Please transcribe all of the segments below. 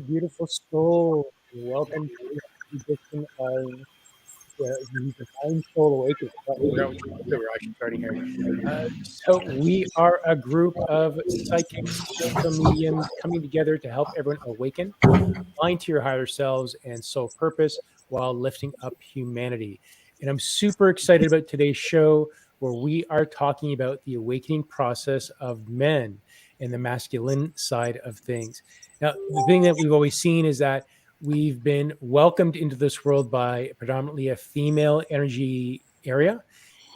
beautiful soul. Welcome to the edition of the Divine Soul Awakening. I forgot which one we were actually starting here. So we are a group of psychics, spiritual mediums coming together to help everyone awaken, align to your higher selves and soul purpose while lifting up humanity. And I'm super excited about today's show where we are talking about the awakening process of men and the masculine side of things. Now, the thing that we've always seen is that we've been welcomed into this world by predominantly a female energy area.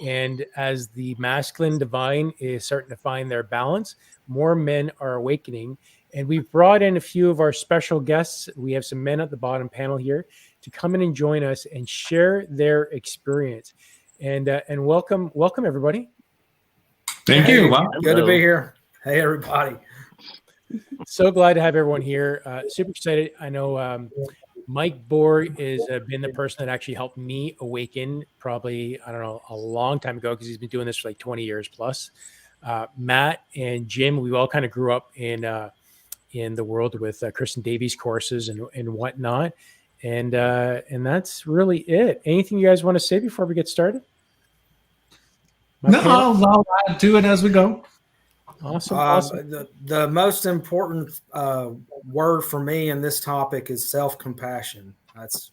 And as the masculine divine is starting to find their balance, more men are awakening. And we've brought in a few of our special guests. We have some men at the bottom panel here to come in and join us and share their experience. And welcome everybody. Thank you. Wow. Good to be here. Hey, everybody. So glad to have everyone here. Super excited. I know Mike Borgh has been the person that actually helped me awaken probably, I don't know, a long time ago because he's been doing this for like 20 years plus. Matt and Jim, we all kind of grew up in the world with Kristen Davies courses and whatnot. And that's really it. Anything you guys want to say before we get started? No, I'll add to it as we go. Awesome. The most important word for me in this topic is self-compassion. That's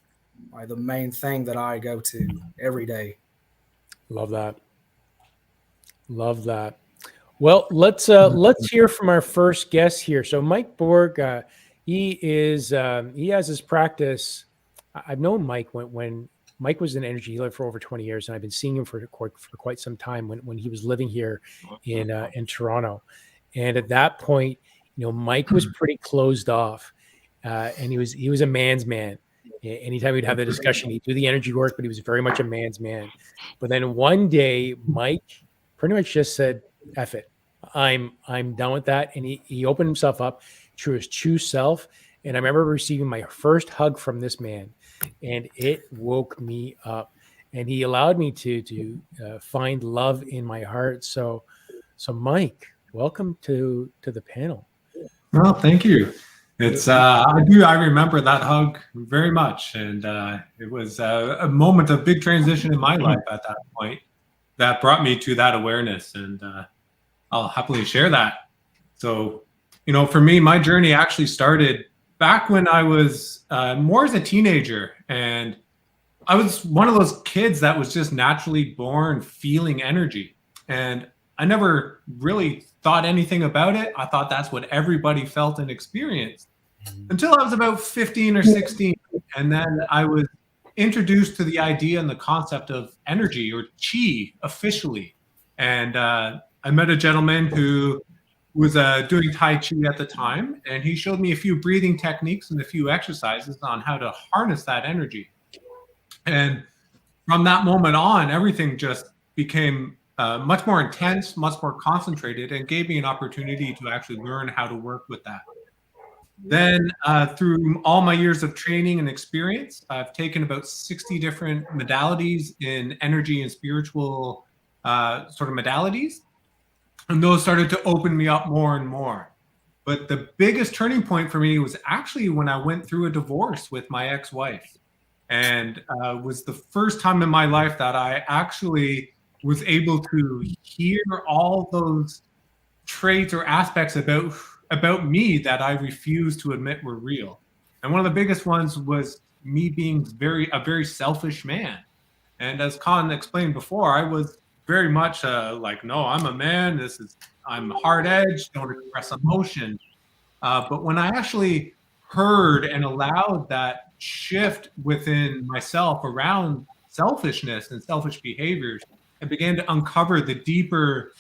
the main thing that I go to every day. Love that. Well, let's hear from our first guest here. So Mike Borgh, he has his practice. I've known Mike when Mike was an energy healer for over 20 years, and I've been seeing him for quite some time when he was living here in Toronto. And at that point, Mike was pretty closed off, and he was a man's man. Anytime we'd have the discussion, he'd do the energy work, but he was very much a man's man. But then one day, Mike pretty much just said, "F it, I'm done with that," and he opened himself up to his true self. And I remember receiving my first hug from this man, and it woke me up. And he allowed me to find love in my heart. So Mike, welcome to the panel. Well, thank you. It's I remember that hug very much, and it was a moment of big transition in my life at that point that brought me to that awareness, and I'll happily share that. So, for me, my journey actually started back when I was more as a teenager, and I was one of those kids that was just naturally born feeling energy. And I never really thought anything about it. I thought that's what everybody felt and experienced until I was about 15 or 16. And then I was introduced to the idea and the concept of energy, or chi, officially. And I met a gentleman who was doing Tai Chi at the time, and he showed me a few breathing techniques and a few exercises on how to harness that energy. And from that moment on, everything just became much more intense, much more concentrated, and gave me an opportunity to actually learn how to work with that. Then through all my years of training and experience, I've taken about 60 different modalities in energy and spiritual sort of modalities. And those started to open me up more and more. But the biggest turning point for me was actually when I went through a divorce with my ex-wife. And was the first time in my life that I actually was able to hear all those traits or aspects about me that I refused to admit were real. And one of the biggest ones was me being a very selfish man. And as Con explained before, I was very much like, no, I'm a man. I'm hard-edged, don't express emotion. But when I actually heard and allowed that shift within myself around selfishness and selfish behaviors, I began to uncover the deeper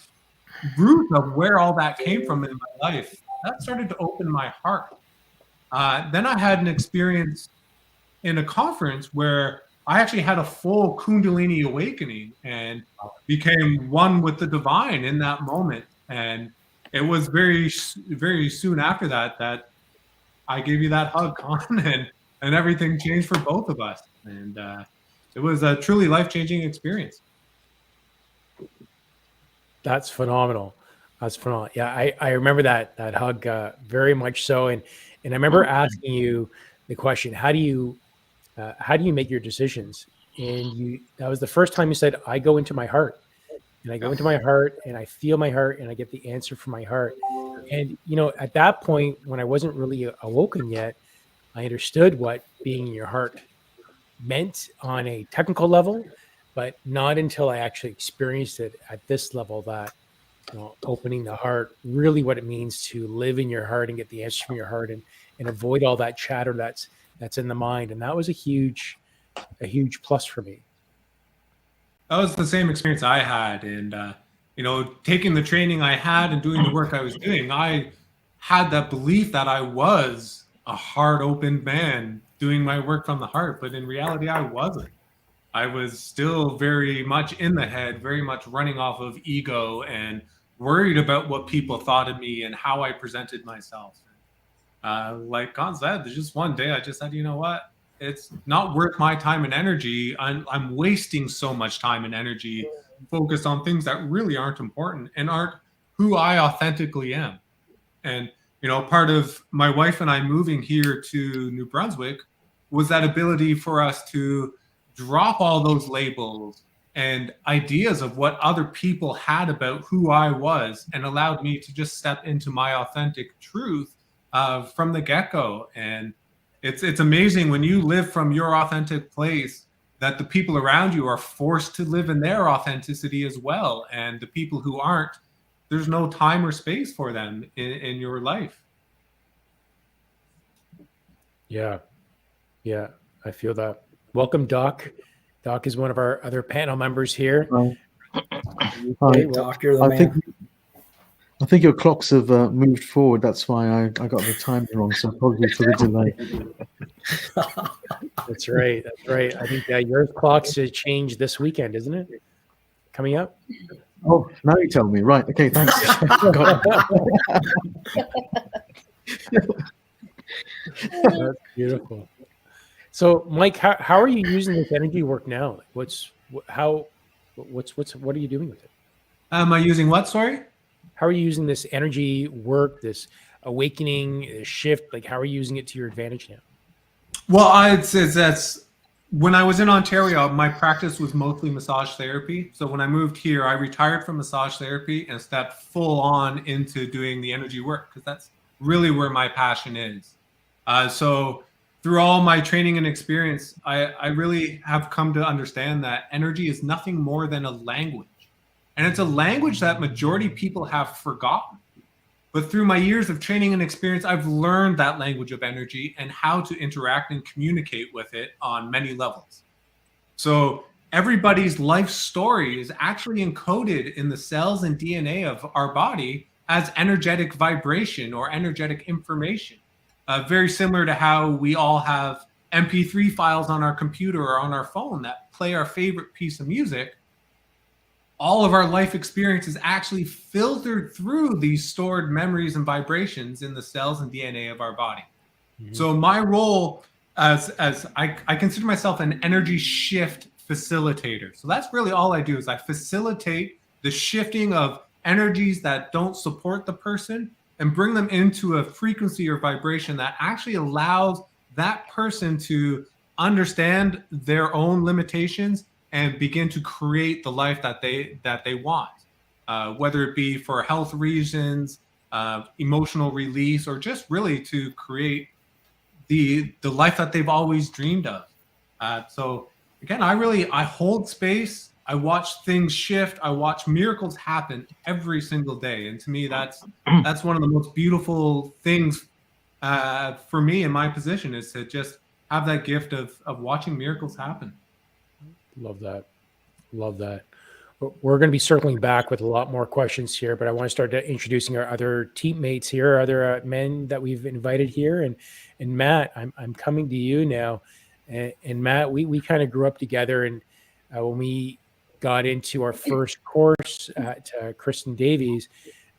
root of where all that came from in my life. That started to open my heart. Then I had an experience in a conference where I actually had a full Kundalini awakening and became one with the divine in that moment. And it was very, very soon after that I gave you that hug, Con, and everything changed for both of us. And it was a truly life-changing experience. That's phenomenal. Yeah, I remember that hug very much so. And And I remember asking you the question, how do you make your decisions? And that was the first time you said, I go into my heart, and I go into my heart and I feel my heart and I get the answer from my heart. And, at that point, when I wasn't really awoken yet, I understood what being in your heart meant on a technical level, but not until I actually experienced it at this level, that opening the heart, really what it means to live in your heart and get the answers from your heart, and avoid all that chatter that's in the mind. And that was a huge plus for me. That was the same experience I had. And, taking the training I had and doing the work I was doing, I had that belief that I was a heart open man doing my work from the heart. But in reality, I wasn't. I was still very much in the head, very much running off of ego and worried about what people thought of me and how I presented myself. Like Con said, there's just one day I just said, you know what? It's not worth my time and energy. I'm wasting so much time and energy focused on things that really aren't important and aren't who I authentically am. And, part of my wife and I moving here to New Brunswick was that ability for us to drop all those labels and ideas of what other people had about who I was, and allowed me to just step into my authentic truth from the get-go. And it's amazing when you live from your authentic place that the people around you are forced to live in their authenticity as well. And the people who aren't, there's no time or space for them in your life. Yeah, I feel that. Welcome, Doc. Doc is one of our other panel members here. Hi, Doc, you're the man. I think your clocks have moved forward. That's why I got the time wrong. So apologies for the delay. That's right. I think your clocks change this weekend, isn't it? Coming up? Oh, now you tell me. Right. Okay, thanks. That's beautiful. So, Mike, how are you using this energy work now? What are you doing with it? Am I using what? Sorry? How are you using this energy work, this awakening, this shift? Like, how are you using it to your advantage now? Well, that's when I was in Ontario, my practice was mostly massage therapy. So when I moved here, I retired from massage therapy and stepped full on into doing the energy work, because that's really where my passion is. So through all my training and experience, I really have come to understand that energy is nothing more than a language. And it's a language that majority people have forgotten. But through my years of training and experience, I've learned that language of energy and how to interact and communicate with it on many levels. So everybody's life story is actually encoded in the cells and DNA of our body as energetic vibration or energetic information. Very similar to how we all have MP3 files on our computer or on our phone that play our favorite piece of music. All of our life experience is actually filtered through these stored memories and vibrations in the cells and DNA of our body. Mm-hmm. So my role as I consider myself an energy shift facilitator. So that's really all I do, is I facilitate the shifting of energies that don't support the person and bring them into a frequency or vibration that actually allows that person to understand their own limitations and begin to create the life that they want, whether it be for health reasons, emotional release, or just really to create the life that they've always dreamed of. So again, I hold space. I watch things shift. I watch miracles happen every single day, and to me, that's one of the most beautiful things for me in my position, is to just have that gift of watching miracles happen. Love that. We're going to be circling back with a lot more questions here, but I want to start introducing our other teammates here, other men that we've invited here. And Matt, I'm coming to you now. And Matt, we kind of grew up together, and when we got into our first course at Kristen Davies,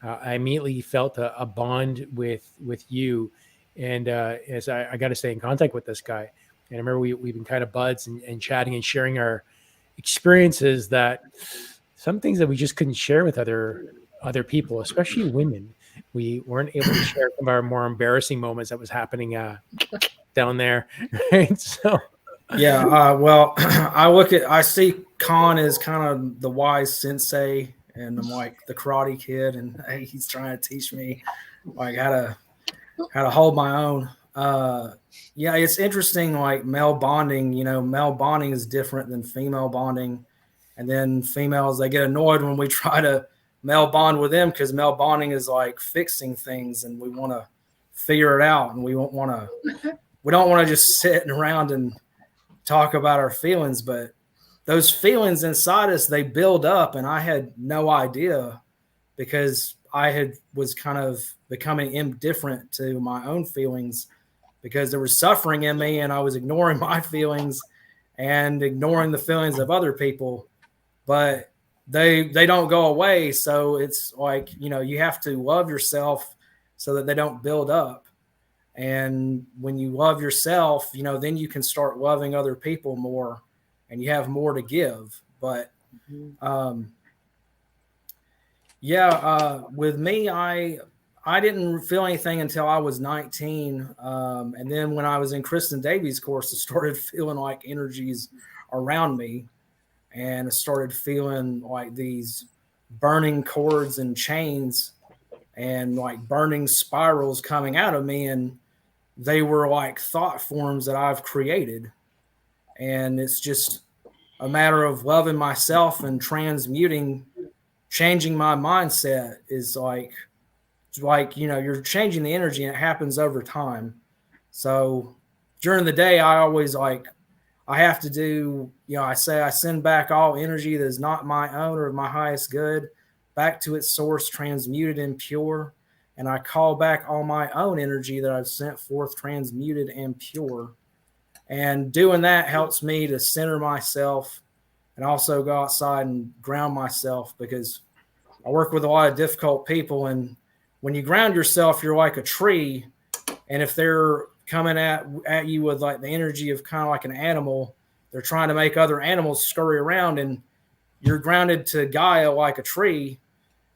I immediately felt a bond with you. And as I got to stay in contact with this guy. And I remember we've been kind of buds and chatting and sharing our experiences, that some things that we just couldn't share with other people, especially women. we weren't able to share some of our more embarrassing moments that was happening down there, right? So Yeah, well, I see Khan as kind of the wise sensei, and I'm like the Karate Kid, and hey, he's trying to teach me like how to hold my own. Yeah, it's interesting. Like male bonding, male bonding is different than female bonding, and then females, they get annoyed when we try to male bond with them, because male bonding is like fixing things, and we want to figure it out, and we don't want to just sit around and talk about our feelings. But those feelings inside us, they build up, and I had no idea, because I was kind of becoming indifferent to my own feelings, because there was suffering in me, and I was ignoring my feelings and ignoring the feelings of other people, but they don't go away. So it's like, you have to love yourself so that they don't build up. And when you love yourself, then you can start loving other people more, and you have more to give. But with me, I didn't feel anything until I was 19. And then when I was in Kristen Davies' course, I started feeling like energies around me, and I started feeling like these burning cords and chains and like burning spirals coming out of me. And they were like thought forms that I've created. And it's just a matter of loving myself and transmuting, changing my mindset is like, you're changing the energy, and it happens over time. So during the day, I always I have to do, I say I send back all energy that is not my own or my highest good back to its source, transmuted and pure. And I call back all my own energy that I've sent forth, transmuted and pure. And doing that helps me to center myself, and also go outside and ground myself, because I work with a lot of difficult people. And when you ground yourself, you're like a tree. And if they're coming at you with like the energy of kind of like an animal, they're trying to make other animals scurry around, and you're grounded to Gaia like a tree.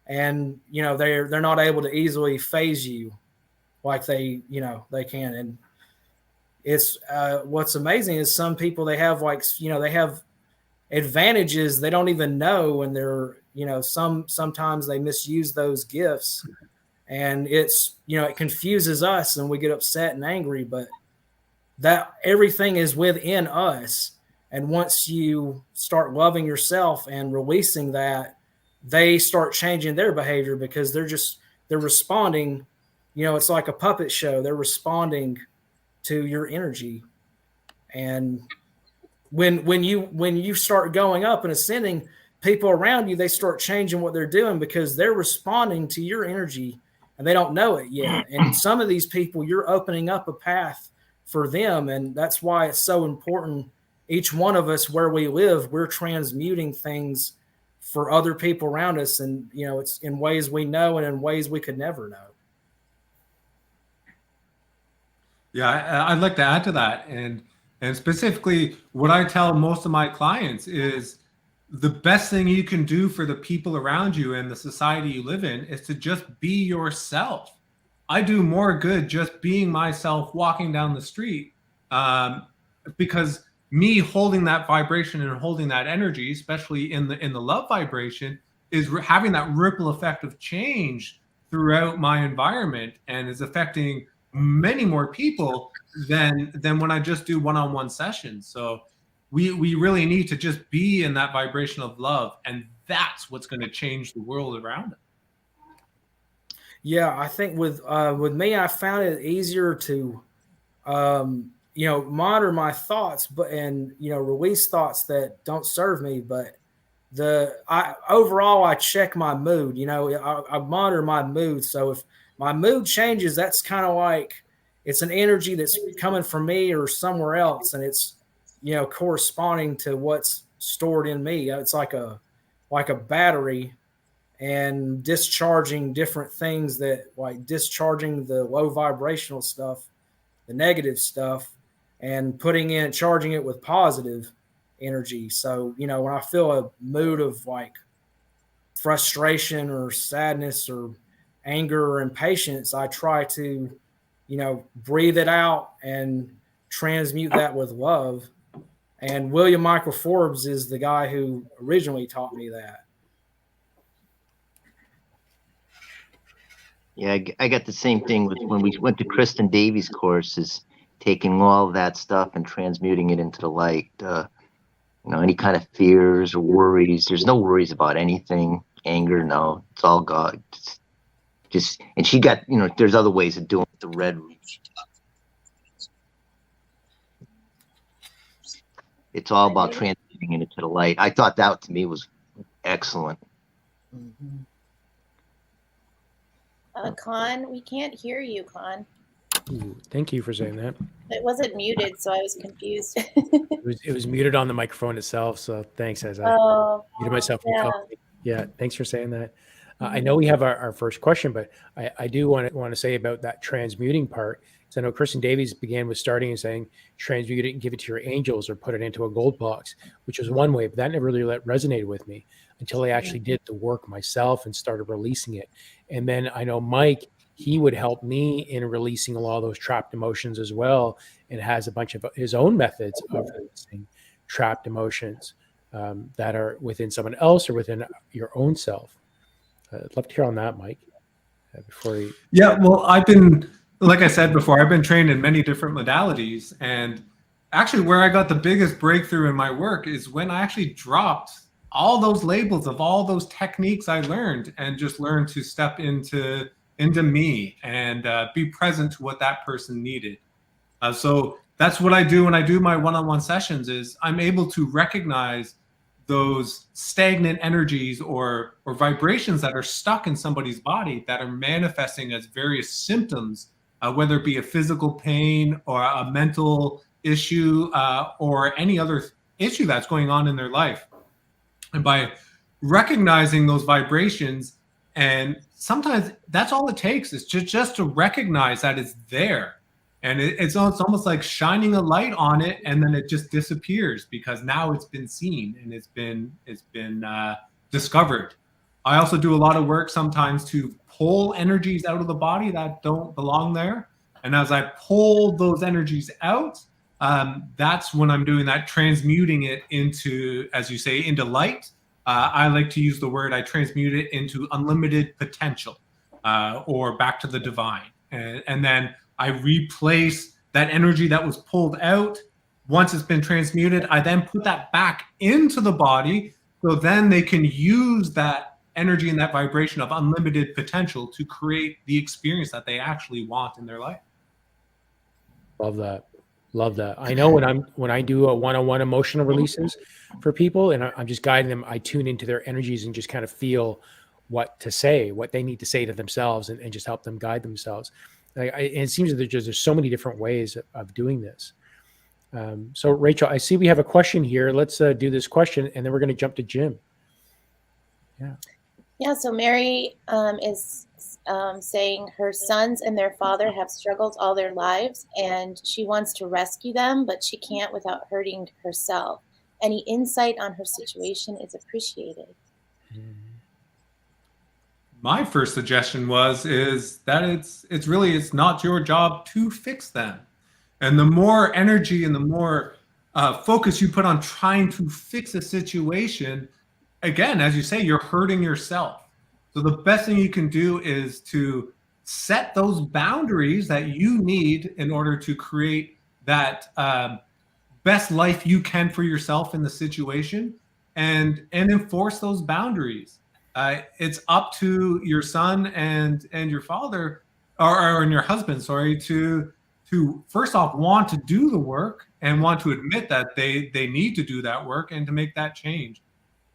And, they're not able to easily phase you like they can. And it's what's amazing is some people, they have they have advantages they don't even know, and they're sometimes they misuse those gifts, and it's it confuses us, and we get upset and angry. But that everything is within us, and once you start loving yourself and releasing that, they start changing their behavior, because they're responding. It's like a puppet show. They're responding to your energy. And when you start going up and ascending, people around you, they start changing what they're doing, because they're responding to your energy, and they don't know it yet. And some of these people, you're opening up a path for them. And that's why it's so important. Each one of us, where we live, we're transmuting things for other people around us. And, it's in ways we know, and in ways we could never know. Yeah, I'd like to add to that. And specifically, what I tell most of my clients is the best thing you can do for the people around you and the society you live in is to just be yourself. I do more good just being myself, walking down the street, because me holding that vibration and holding that energy, especially in the love vibration, is having that ripple effect of change throughout my environment, and is affecting many more people than when I just do one-on-one sessions. So we really need to just be in that vibration of love, and that's what's going to change the world around us. Yeah, I think with me, I found it easier to monitor my thoughts, and release thoughts that don't serve me. But overall, I check my mood. I monitor my mood. So if my mood changes, that's kind of like it's an energy that's coming from me or somewhere else, and it's corresponding to what's stored in me. It's like a battery, and discharging different things, that like discharging the low vibrational stuff, the negative stuff, and charging it with positive energy. So, when I feel a mood of like frustration or sadness or anger or impatience, I try to, breathe it out and transmute that with love. And William Michael Forbes is the guy who originally taught me that. Yeah, I got the same thing with when we went to Kristen Davies' course, is taking all of that stuff and transmuting it into the light. Any kind of fears or worries. There's no worries about anything. Anger, no. It's all God. And she got, there's other ways of doing it. The red root. It's all about transmuting it into the light. I thought that to me was excellent. Mm-hmm. Con, we can't hear you, Con. Ooh, thank you for saying that. It wasn't muted, so I was confused. It was muted on the microphone itself, so thanks. As I muted myself. Yeah, thanks for saying that. I know we have our first question, but I do want to say about that transmuting part. So I know Kristen Davies began with starting and saying, transmute it and give it to your angels or put it into a gold box, which was one way, but that never really resonated with me until I actually did the work myself and started releasing it. And then I know Mike, he would help me in releasing a lot of those trapped emotions as well, and has a bunch of his own methods of releasing trapped emotions that are within someone else or within your own self. I'd love to hear on that, Mike. Yeah, well, like I said before, I've been trained in many different modalities, and actually where I got the biggest breakthrough in my work is when I actually dropped all those labels of all those techniques I learned and just learned to step into me and be present to what that person needed. So that's what I do when I do my one-on-one sessions, is I'm able to recognize those stagnant energies or vibrations that are stuck in somebody's body that are manifesting as various symptoms, whether it be a physical pain or a mental issue or any other issue that's going on in their life. And by recognizing those vibrations, and sometimes that's all it takes, is just to recognize that it's there. And it's almost like shining a light on it, and then it just disappears because now it's been seen and it's been discovered. I also do a lot of work sometimes to pull energies out of the body that don't belong there. And as I pull those energies out, that's when I'm doing that, transmuting it into, as you say, into light. I like to use the word, I transmute it into unlimited potential or back to the divine. And then I replace that energy that was pulled out. Once it's been transmuted, I then put that back into the body, so then they can use that energy and that vibration of unlimited potential to create the experience that they actually want in their life. Love that. I know when I do a one-on-one emotional releases for people and I'm just guiding them, I tune into their energies and just kind of feel what to say, what they need to say to themselves, and just help them guide themselves. And it seems that there's so many different ways of doing this. So Rachel, I see we have a question here. Let's do this question, and then we're going to jump to Jim. Yeah. So Mary is saying her sons and their father have struggled all their lives, and she wants to rescue them, but she can't without hurting herself. Any insight on her situation is appreciated. My first suggestion is that it's not your job to fix them. And the more energy and the more focus you put on trying to fix a situation, again, as you say, you're hurting yourself. So the best thing you can do is to set those boundaries that you need in order to create that best life you can for yourself in the situation, and enforce those boundaries. It's up to your son and your father or your husband, to first off want to do the work and want to admit that they need to do that work and to make that change.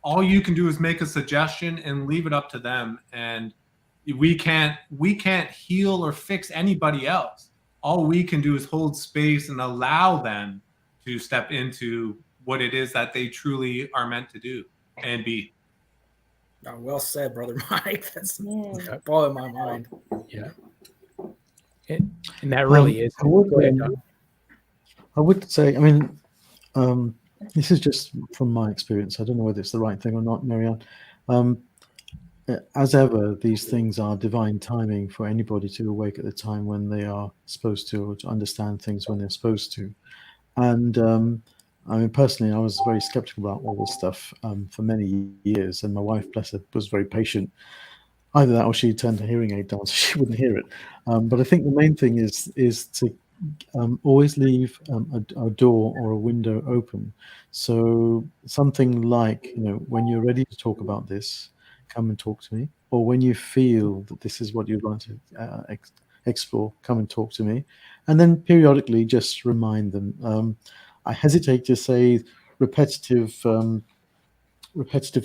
All you can do is make a suggestion and leave it up to them. And we can't heal or fix anybody else. All we can do is hold space and allow them to step into what it is that they truly are meant to do and be. Oh, well said, Brother Mike. That's blowing my mind. Yeah. And that really is. Go ahead, Doc. I would say, I mean, this is just from my experience. I don't know whether it's the right thing or not, Marianne. as ever, these things are divine timing for anybody to awake at the time when they are supposed to, or to understand things when they're supposed to. And I mean, personally, I was very skeptical about all this stuff for many years, and my wife, bless her, was very patient. Either that, or she turned her hearing aid down so she wouldn't hear it. But I think the main thing is to always leave a door or a window open. So something like, when you're ready to talk about this, come and talk to me. Or when you feel that this is what you'd like to explore, come and talk to me. And then periodically just remind them. I hesitate to say repetitive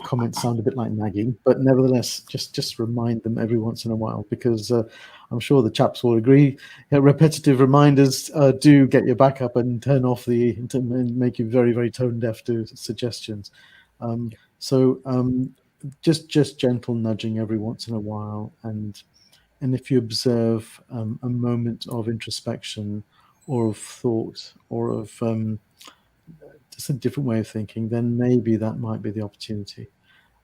comments sound a bit like nagging, but nevertheless, just remind them every once in a while, because I'm sure the chaps will agree. Repetitive reminders do get your back up and turn off and make you very, very tone deaf to suggestions. Just gentle nudging every once in a while, and if you observe a moment of introspection or of thought or of just a different way of thinking, then maybe that might be the opportunity.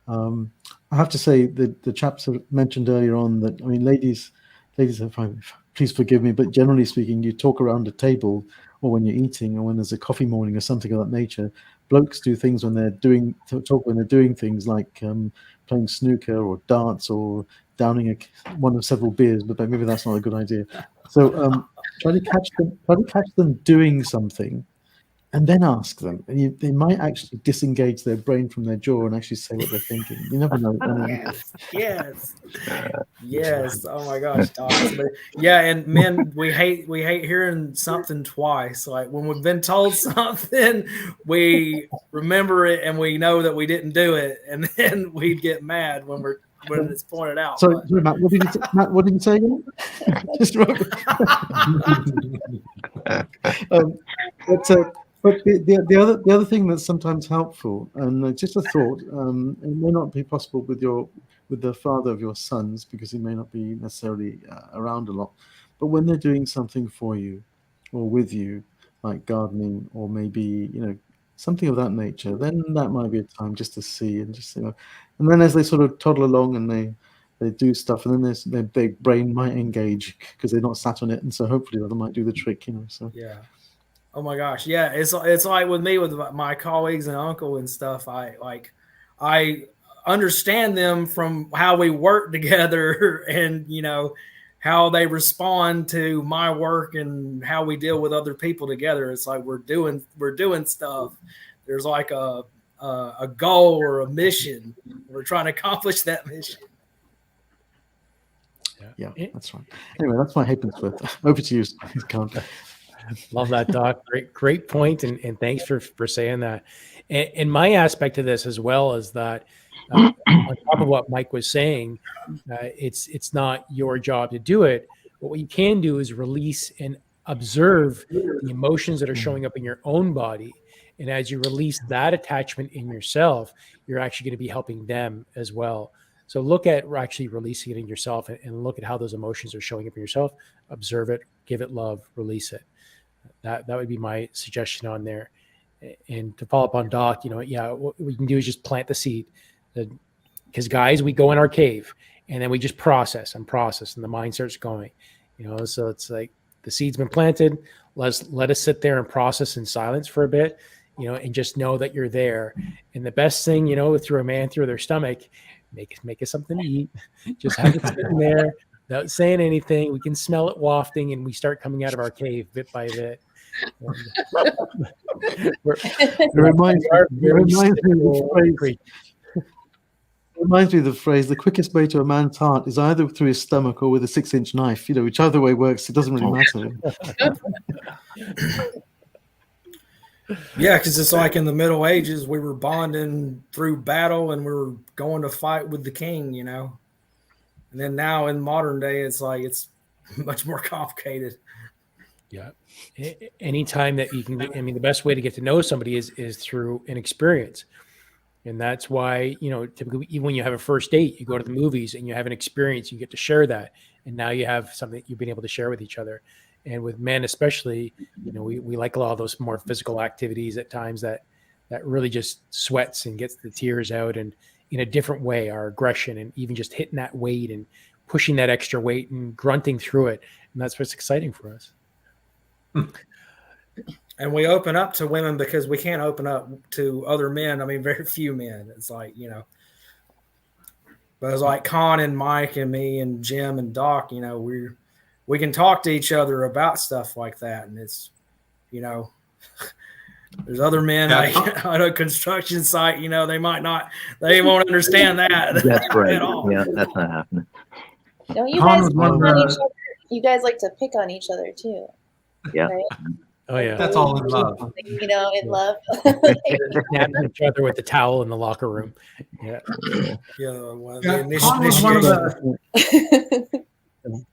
I have to say that the chaps have mentioned earlier on that, I mean, ladies are fine, please forgive me, but generally speaking, you talk around a table or when you're eating or when there's a coffee morning or something of that nature. Blokes do things when they're doing things like playing snooker or darts or downing one of several beers, but maybe that's not a good idea. So try to catch them doing something, and then ask them, and they might actually disengage their brain from their jaw and actually say what they're thinking. You never know. Yes. Oh my gosh, Doc. Yeah, and men, we hate hearing something twice. Like when we've been told something, we remember it and we know that we didn't do it, and then we get mad when it's pointed out. Sorry, Matt. What did you say again? Just But the other thing that's sometimes helpful, and just a thought, it may not be possible with the father of your sons, because he may not be necessarily around a lot, but when they're doing something for you or with you, like gardening or maybe something of that nature, then that might be a time just to see and just and then as they sort of toddle along and they do stuff, and then their brain might engage because they're not sat on it, and so hopefully that might do the trick. So yeah. Oh my gosh, yeah, it's like with me, with my colleagues and uncle and stuff. I understand them from how we work together, and how they respond to my work and how we deal with other people together. It's like we're doing stuff. There's like a goal or a mission. We're trying to accomplish that mission. Yeah, that's right. Anyway, that's my Hapensworth. Over to you, Count. Love that, Doc. Great point, and thanks for saying that. And my aspect of this as well is that on top of what Mike was saying, it's not your job to do it. But what you can do is release and observe the emotions that are showing up in your own body. And as you release that attachment in yourself, you're actually going to be helping them as well. So look at actually releasing it in yourself, and look at how those emotions are showing up in yourself. Observe it, give it love, release it. That would be my suggestion on there. And to follow up on Doc, what we can do is just plant the seed. Because guys, we go in our cave and then we just process, and the mind starts going. So it's like the seed's been planted. Let us sit there and process in silence for a bit, and just know that you're there. And the best thing, through a man through their stomach, make us something to eat. Just have it sitting there without saying anything. We can smell it wafting, and we start coming out of our cave bit by bit. It reminds me of the phrase, the quickest way to a man's heart is either through his stomach or with a 6-inch knife. Whichever way works, it doesn't really matter. Yeah, because it's like in the Middle Ages, we were bonding through battle, and we were going to fight with the king, And then now in modern day, it's like it's much more complicated. Yeah. Anytime that you can, the best way to get to know somebody is through an experience. And that's why, typically even when you have a first date, you go to the movies and you have an experience, you get to share that. And now you have something you've been able to share with each other. And with men, especially, we like a lot of those more physical activities at times that really just sweats and gets the tears out. And in a different way, our aggression, and even just hitting that weight and pushing that extra weight and grunting through it. And that's what's exciting for us. And we open up to women because we can't open up to other men. I mean, very few men. It's like, but it's like Con and Mike and me and Jim and Doc, we can talk to each other about stuff like that. And it's, there's other men like on a construction site, they won't understand that. That's right. At all. Yeah, that's not happening. No, you guys pick on each other. You guys like to pick on each other too. Yeah. Right? Oh yeah. That's all in love. In love. Napping each other with the towel in the locker room. Yeah.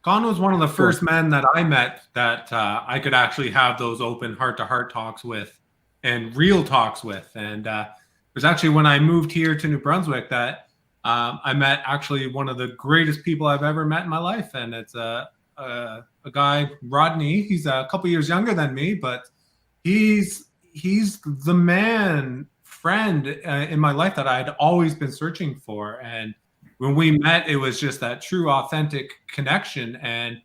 Con was one of the first men that I met that I could actually have those open heart-to-heart talks with and real talks with. And it was actually when I moved here to New Brunswick that I met actually one of the greatest people I've ever met in my life. And it's a guy, Rodney. He's a couple years younger than me, but he's the friend in my life that I'd always been searching for. And when we met, it was just that true, authentic connection. And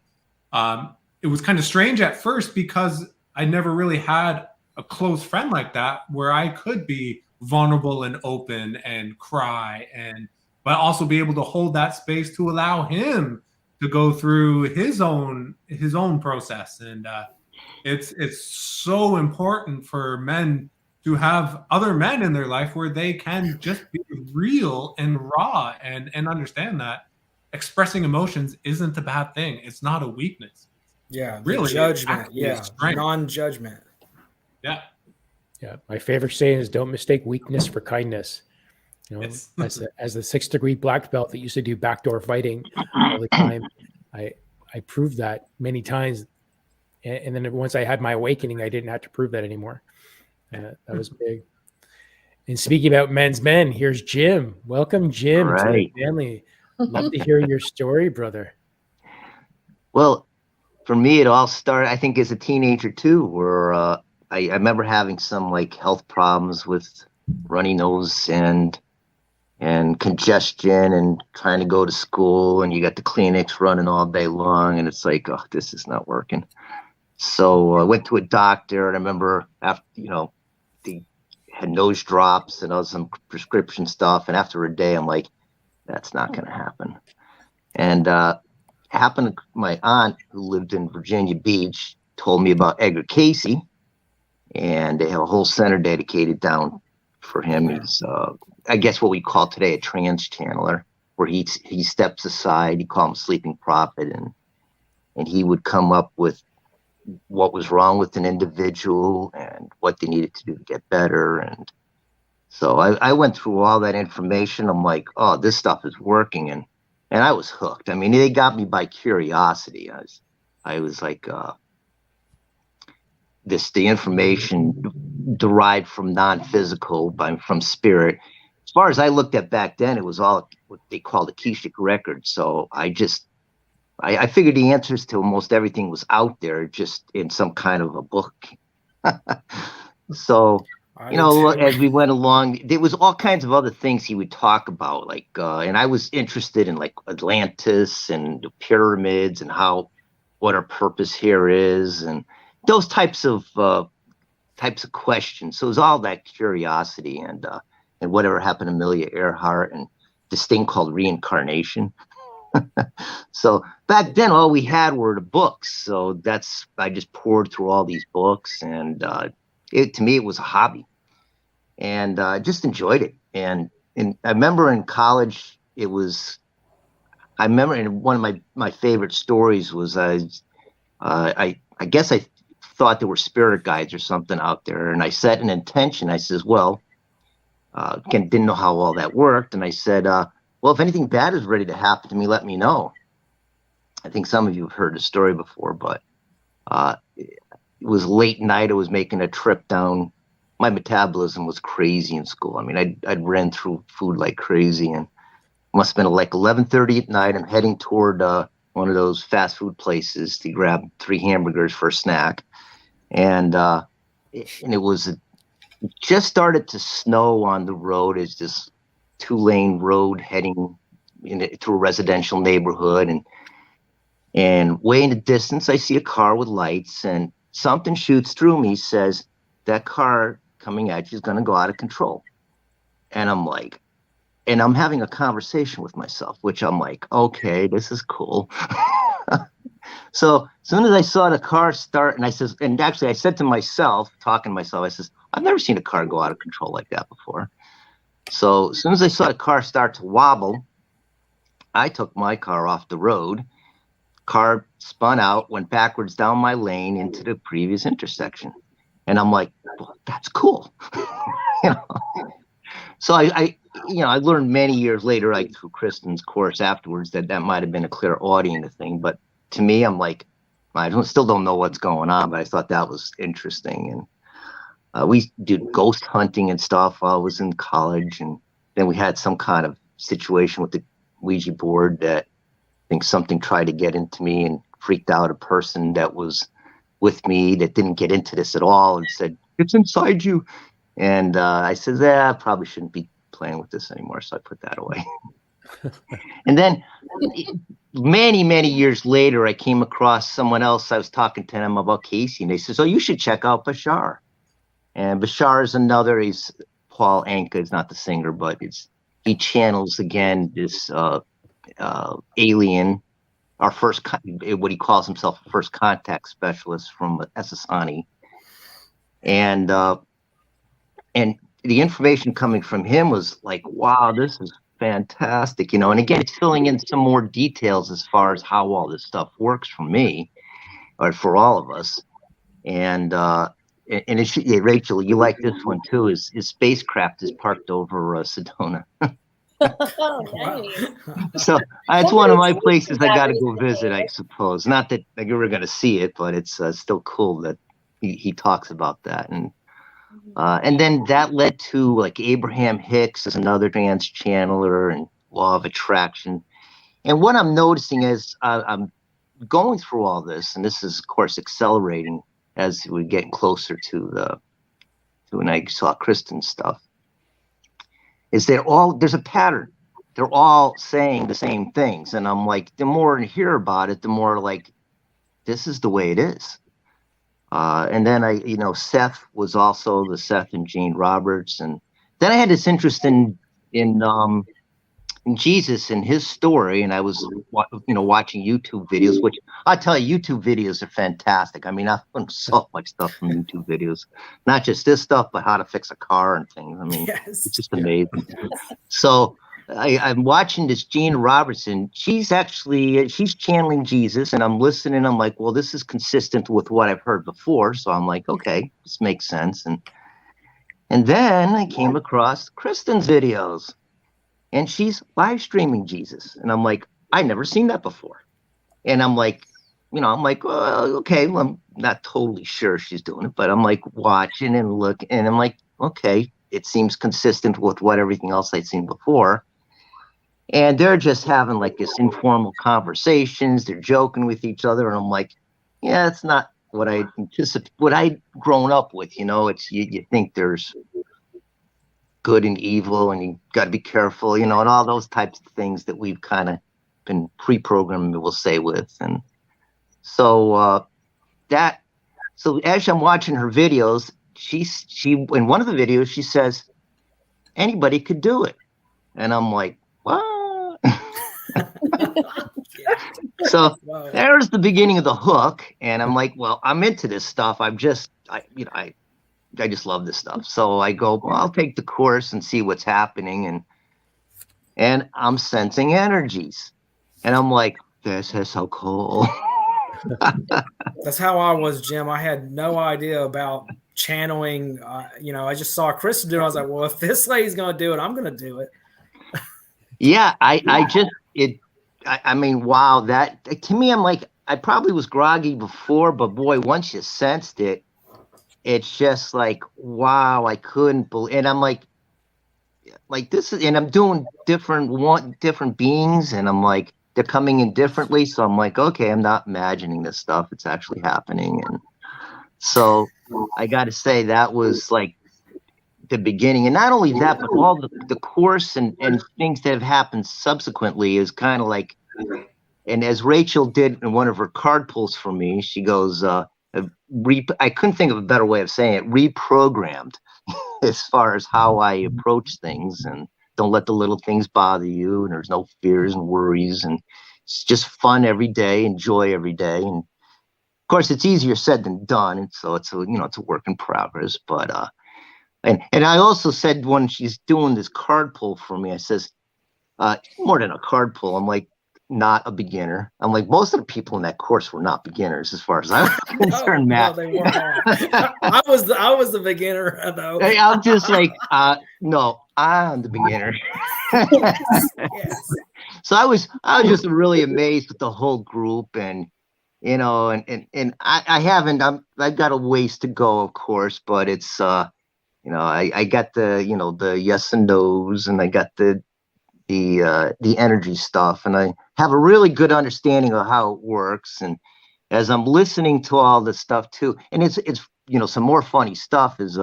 it was kind of strange at first because I never really had a close friend like that where I could be vulnerable and open and cry, but also be able to hold that space to allow him to go through his own process. And it's so important for men to have other men in their life where they can just be real and raw and understand that expressing emotions isn't a bad thing. It's not a weakness. Yeah. Really. Judgment. Yeah. Non-judgment. Yeah. Yeah. My favorite saying is don't mistake weakness for kindness. As the 6th degree black belt that used to do backdoor fighting all the time, I proved that many times. And then once I had my awakening, I didn't have to prove that anymore. That was big. And speaking about men's men, here's Jim. Welcome, Jim, to the family. Love to hear your story, brother. Well, for me, it all started, I think, as a teenager too, where I remember having some like health problems with runny nose and congestion and trying to go to school, and you got the Kleenex running all day long, and it's like, oh, this is not working. So I went to a doctor, and I remember after, they had nose drops and some prescription stuff. And after a day, I'm like, that's not going to happen. And happened, my aunt who lived in Virginia Beach told me about Edgar Casey, and they have a whole center dedicated down for him. He's, I guess what we call today a trance channeler, where he steps aside. You call him sleeping prophet, and he would come up with what was wrong with an individual and what they needed to do to get better. And so I went through all that information. I'm like, oh, this stuff is working, and I was hooked. I mean, they got me by curiosity. I was like, the information derived from non-physical, from spirit. As far as I looked at back then, it was all what they called Akashic records. So I figured the answers to almost everything was out there, just in some kind of a book. So, as we went along, there was all kinds of other things he would talk about, like, and I was interested in like Atlantis and the pyramids and what our purpose here is, and those types of questions. So it was all that curiosity and whatever happened to Amelia Earhart and this thing called reincarnation. So back then, all we had were the books. So I just poured through all these books, and to me, it was a hobby, and I just enjoyed it. And I remember in college, I remember in one of my favorite stories was I guess I thought there were spirit guides or something out there, and I set an intention. I says, well, didn't know how all that worked, and I said, well, if anything bad is ready to happen to me, let me know. I think some of you have heard the story before, but it was late night. I was making a trip down. My metabolism was crazy in school. I mean, I'd ran through food like crazy, and it must have been like 11:30 at night. I'm heading toward one of those fast food places to grab 3 hamburgers for a snack. And it was just started to snow on the road. It's just 2-lane road heading to a residential neighborhood, and way in the distance I see a car with lights, and something shoots through me, says that car coming at you is going to go out of control. And I'm like, and I'm having a conversation with myself, which I'm like, okay, this is cool. So as soon as I saw the car start, and I said to myself, talking to myself, I says, I've never seen a car go out of control like that before. So as soon as I saw the car start to wobble, I took my car off the road. Car spun out, went backwards down my lane into the previous intersection. And I'm like, well, that's cool. You know? So I learned many years later, like through Kristen's course afterwards, that might have been a clairaudience thing. But to me, I'm like, still don't know what's going on, but I thought that was interesting. And we did ghost hunting and stuff while I was in college. And then we had some kind of situation with the Ouija board that I think something tried to get into me and freaked out a person that was with me that didn't get into this at all and said, it's inside you. And I said, I probably shouldn't be playing with this anymore. So I put that away. And then many, many years later, I came across someone else. I was talking to them about Casey, and they said, you should check out Bashar. And Bashar is another, he's Paul Anka is not the singer, but he channels again this alien, our first, what he calls himself, a first contact specialist from Essassani. And the information coming from him was like, wow, this is fantastic, and again, it's filling in some more details as far as how all this stuff works for me, or for all of us. And Rachel, you like this one too, his spacecraft is parked over Sedona. Oh, nice. So it's one of my places I got to go visit, I suppose. Not that you were going to see it, but it's still cool that he talks about that. And then that led to like Abraham Hicks as another trans channeler and law of attraction. And what I'm noticing is I'm going through all this, and this is of course accelerating as we get closer to when I saw Kristen's stuff, is there's a pattern. They're all saying the same things. And I'm like, the more I hear about it, the more like, this is the way it is. And then Seth was also the Seth and Jane Roberts. And then I had this interest in Jesus and his story. And I was, watching YouTube videos, which I tell you, YouTube videos are fantastic. I mean, I've learned so much stuff from YouTube videos, not just this stuff, but how to fix a car and things. I mean, It's just amazing. So I'm watching this Jane Robertson. She's channeling Jesus, and I'm listening. I'm like, well, this is consistent with what I've heard before. So I'm like, okay, this makes sense. And then I came across Kristen's videos, and she's live streaming Jesus. And I'm like, I've never seen that before. And I'm like, well, okay, well, I'm not totally sure she's doing it, but I'm like watching and look, and I'm like, okay, it seems consistent with what everything else I'd seen before. And they're just having like this informal conversations. They're joking with each other. And I'm like, yeah, it's not what I anticipate, what I'd grown up with. It's you think there's good and evil, and you got to be careful, and all those types of things that we've kind of been pre-programmed, we'll say, with. And so so as I'm watching her videos, she in one of the videos, she says, anybody could do it. And I'm like, what? So there's the beginning of the hook, and I'm like, well, I'm into this stuff. I just love this stuff. So I go, well, I'll take the course and see what's happening, and I'm sensing energies, and I'm like, this is so cool. That's how I was, Jim. I had no idea about channeling. I just saw Kristen do it. I was like, well, if this lady's going to do it, I'm going to do it. Yeah, I mean, wow, that to me, I'm like, I probably was groggy before, but boy, once you sensed it, it's just like, wow, I couldn't believe. And I'm like this is, and I'm doing different beings, and I'm like, they're coming in differently. So I'm like, okay, I'm not imagining this stuff. It's actually happening. And so I got to say, that was like the beginning, and not only that, but all the course and things that have happened subsequently is kind of like, and as Rachel did in one of her card pulls for me, she goes, I couldn't think of a better way of saying it, reprogrammed as far as how I approach things, and don't let the little things bother you, and there's no fears and worries, and it's just fun every day, enjoy every day. And of course it's easier said than done, and so it's a work in progress. But and I also said when she's doing this card pull for me, I says, more than a card pull, I'm like, not a beginner. I'm like, most of the people in that course were not beginners as far as I'm concerned, Matt. No, they weren't. I was the beginner though. I'm just like, no, I'm the beginner. Yes. So I was just really amazed with the whole group, and and I've got a ways to go, of course, but it's I got the yes and no's, and I got the energy stuff, and I have a really good understanding of how it works. And as I'm listening to all this stuff too, and it's some more funny stuff is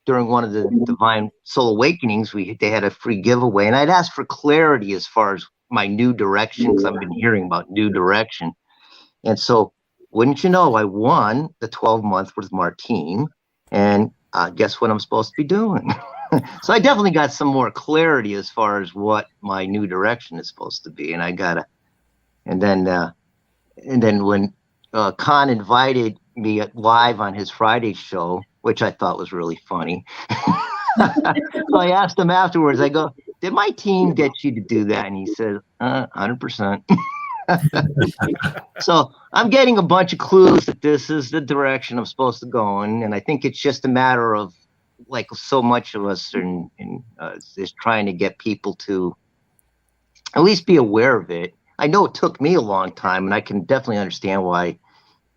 during one of the Divine Soul Awakenings, they had a free giveaway, and I'd asked for clarity as far as my new direction, because I've been hearing about new direction. And so, wouldn't you know, I won the 12-month with Martine, and guess what I'm supposed to be doing? So I definitely got some more clarity as far as what my new direction is supposed to be, and then when Khan invited me live on his Friday show, which I thought was really funny. So I asked him afterwards, I go, did my team get you to do that? And he said, 100%. So I'm getting a bunch of clues that this is the direction I'm supposed to go in. And I think it's just a matter of, like so much of us is trying to get people to at least be aware of it. I know it took me a long time, and I can definitely understand why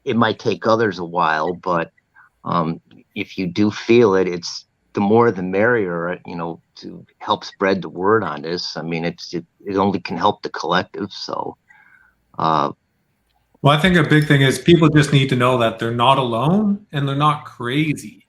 it might take others a while, but if you do feel it, it's the more the merrier, to help spread the word on this. I mean, it only can help the collective. So, well, I think a big thing is people just need to know that they're not alone and they're not crazy.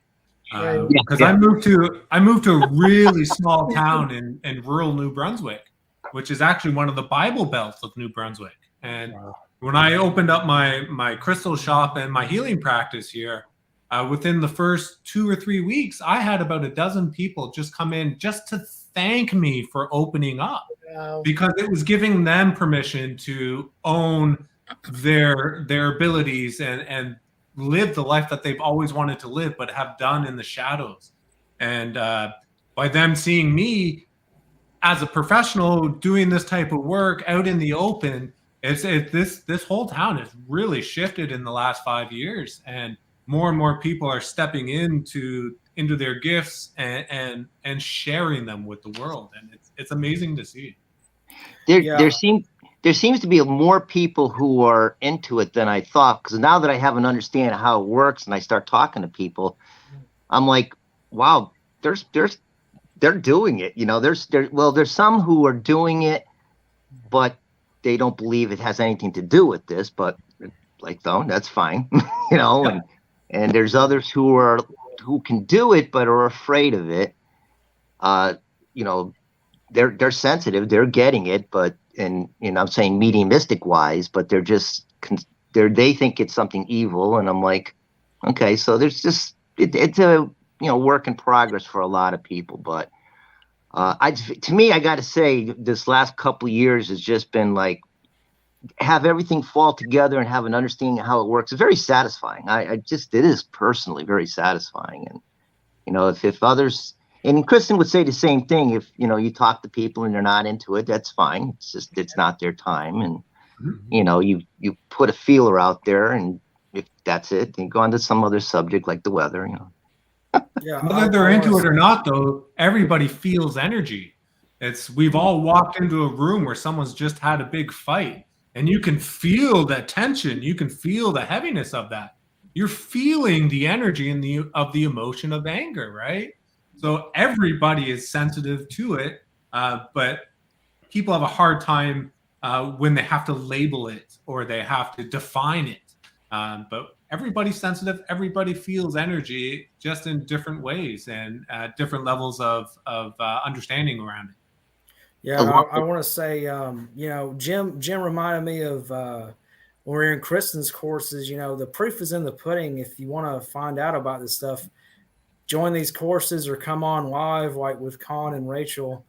Because I moved to a really small town in rural New Brunswick, which is actually one of the Bible belts of New Brunswick. And when I opened up my crystal shop and my healing practice here, within the first 2 or 3 weeks, I had about a dozen people just come in just to thank me for opening up, because it was giving them permission to own their abilities and live the life that they've always wanted to live, but have done in the shadows. And by them seeing me as a professional doing this type of work out in the open, this whole town has really shifted in the last 5 years, and more people are stepping into their gifts and sharing them with the world, and it's amazing to see. There seems to be more people who are into it than I thought, because now that I have an understanding of how it works and I start talking to people, I'm like, wow, they're doing it. There's some who are doing it, but they don't believe it has anything to do with this, but like, though, that's fine. And there's others who can do it but are afraid of it. They're sensitive, they're getting it, but and I'm saying mediumistic wise, but they think it's something evil, and I'm like, okay, so there's just it's a work in progress for a lot of people. But to me, I got to say, this last couple of years has just been like, have everything fall together and have an understanding of how it works. It's very satisfying. It is personally very satisfying, and if others. And Kristen would say the same thing. If you talk to people and they're not into it, that's fine. It's just it's not their time, and you put a feeler out there, and if that's it, then go on to some other subject like the weather. Yeah, whether they're into it or not, though, everybody feels energy. We've all walked into a room where someone's just had a big fight, and you can feel that tension. You can feel the heaviness of that. You're feeling the energy of the emotion of anger, right? So everybody is sensitive to it, but people have a hard time when they have to label it or they have to define it. But everybody's sensitive. Everybody feels energy just in different ways and at different levels of understanding around it. Yeah, I want to say, Jim reminded me of when we were in Kristen's courses. The proof is in the pudding. If you want to find out about this stuff, join these courses or come on live, like with Con and Rachel.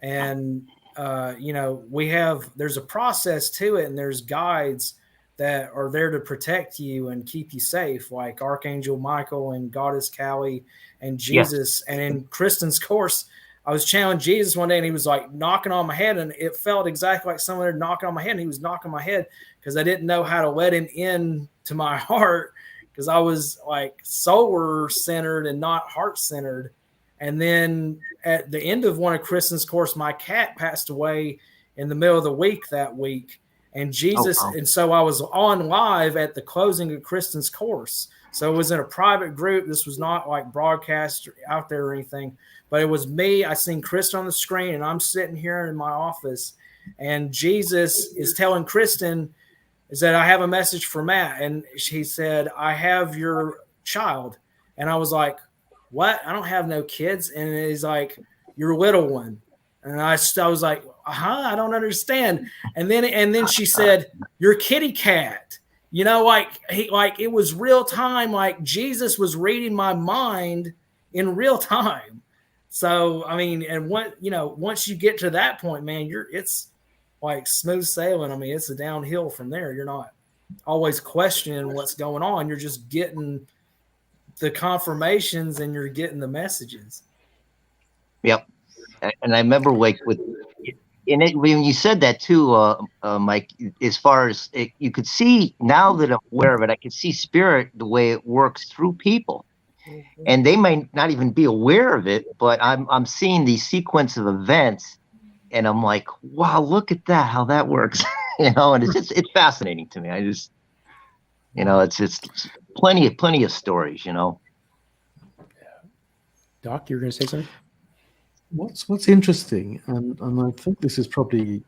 And there's a process to it, and there's guides that are there to protect you and keep you safe, like Archangel Michael and Goddess Callie and Jesus. Yes. And in Kristen's course, I was channeling Jesus one day, and he was like knocking on my head, and it felt exactly like someone had knocking on my head, and he was knocking my head because I didn't know how to let him in to my heart, because I was like solar centered and not heart centered. And then at the end of one of Kristen's course, my cat passed away in the middle of the week that week. And Jesus, and so I was on live at the closing of Kristen's course. So it was in a private group. This was not like broadcast out there or anything, but it was me. I seen Kristen on the screen, and I'm sitting here in my office, and Jesus is telling Kristen, is that I have a message for Matt. And she said, I have your child. And I was like, what? I don't have no kids. And he's like, your little one. And I was like, I don't understand. And then she said, your kitty cat. It was real time. Like Jesus was reading my mind in real time. So, I mean, and once you get to that point, man, it's like smooth sailing. I mean, it's a downhill from there. You're not always questioning what's going on. You're just getting the confirmations and you're getting the messages. Yep. And I remember when you said that too, Mike, as far as you could see, now that I'm aware of it, I could see spirit, the way it works through people. Mm-hmm. And they might not even be aware of it, but I'm seeing these sequence of events, and I'm like, wow, look at that, how that works. And it's fascinating to me. I just, it's plenty of stories, Doc, you're going to say something? What's interesting, and I think this is probably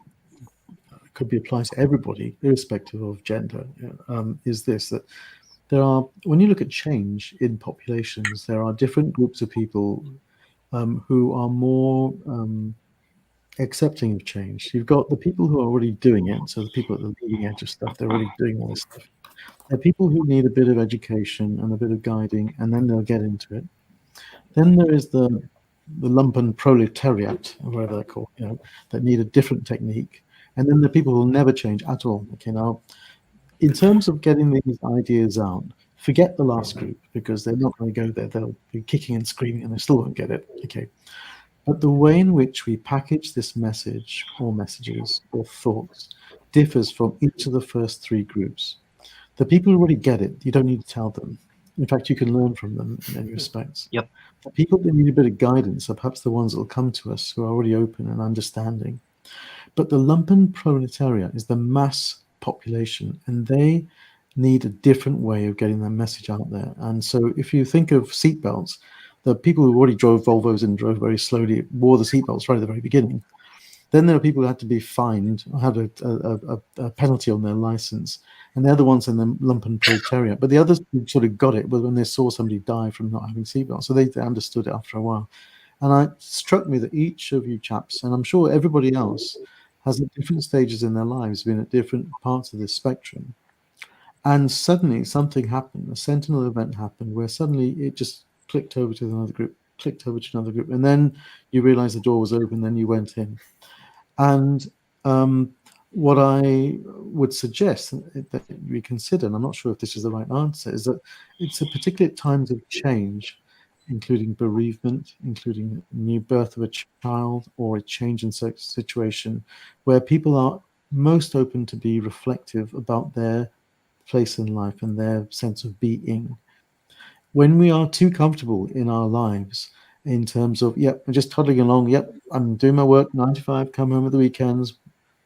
could be applied to everybody, irrespective of gender, is this, that there are, when you look at change in populations, there are different groups of people who are more accepting of change. You've got the people who are already doing it, so the people at the leading edge of stuff, they're already doing all this stuff. There are people who need a bit of education and a bit of guiding, and then they'll get into it. Then there is the lumpen proletariat, or whatever they're called, that need a different technique. And then the people who will never change at all. Okay, now, in terms of getting these ideas out, forget the last group, because they're not going to go there. They'll be kicking and screaming, and they still won't get it. Okay. But the way in which we package this message, or messages, or thoughts, differs from each of the first three groups. The people who already get it, you don't need to tell them. In fact, you can learn from them in many respects. Yep. The people that need a bit of guidance are perhaps the ones that will come to us who are already open and understanding. But the lumpen proletariat is the mass population, and they need a different way of getting their message out there. And so if you think of seatbelts, the people who already drove Volvos and drove very slowly wore the seatbelts right at the very beginning. Then there are people who had to be fined or had a penalty on their license. And they're the ones in the lumpen proletariat. But the others who sort of got it was when they saw somebody die from not having seatbelts. So they understood it after a while. And it struck me that each of you chaps, and I'm sure everybody else, has at different stages in their lives been at different parts of this spectrum. And suddenly something happened, a sentinel event happened, where suddenly it just clicked over to another group, and then you realize the door was open, then you went in. And what I would suggest that we consider, and I'm not sure if this is the right answer, is that it's a particular times of change, including bereavement, including new birth of a child or a change in situation, where people are most open to be reflective about their place in life and their sense of being. When we are too comfortable in our lives, in terms of, I'm just toddling along, I'm doing my work, 9 to 5, come home at the weekends,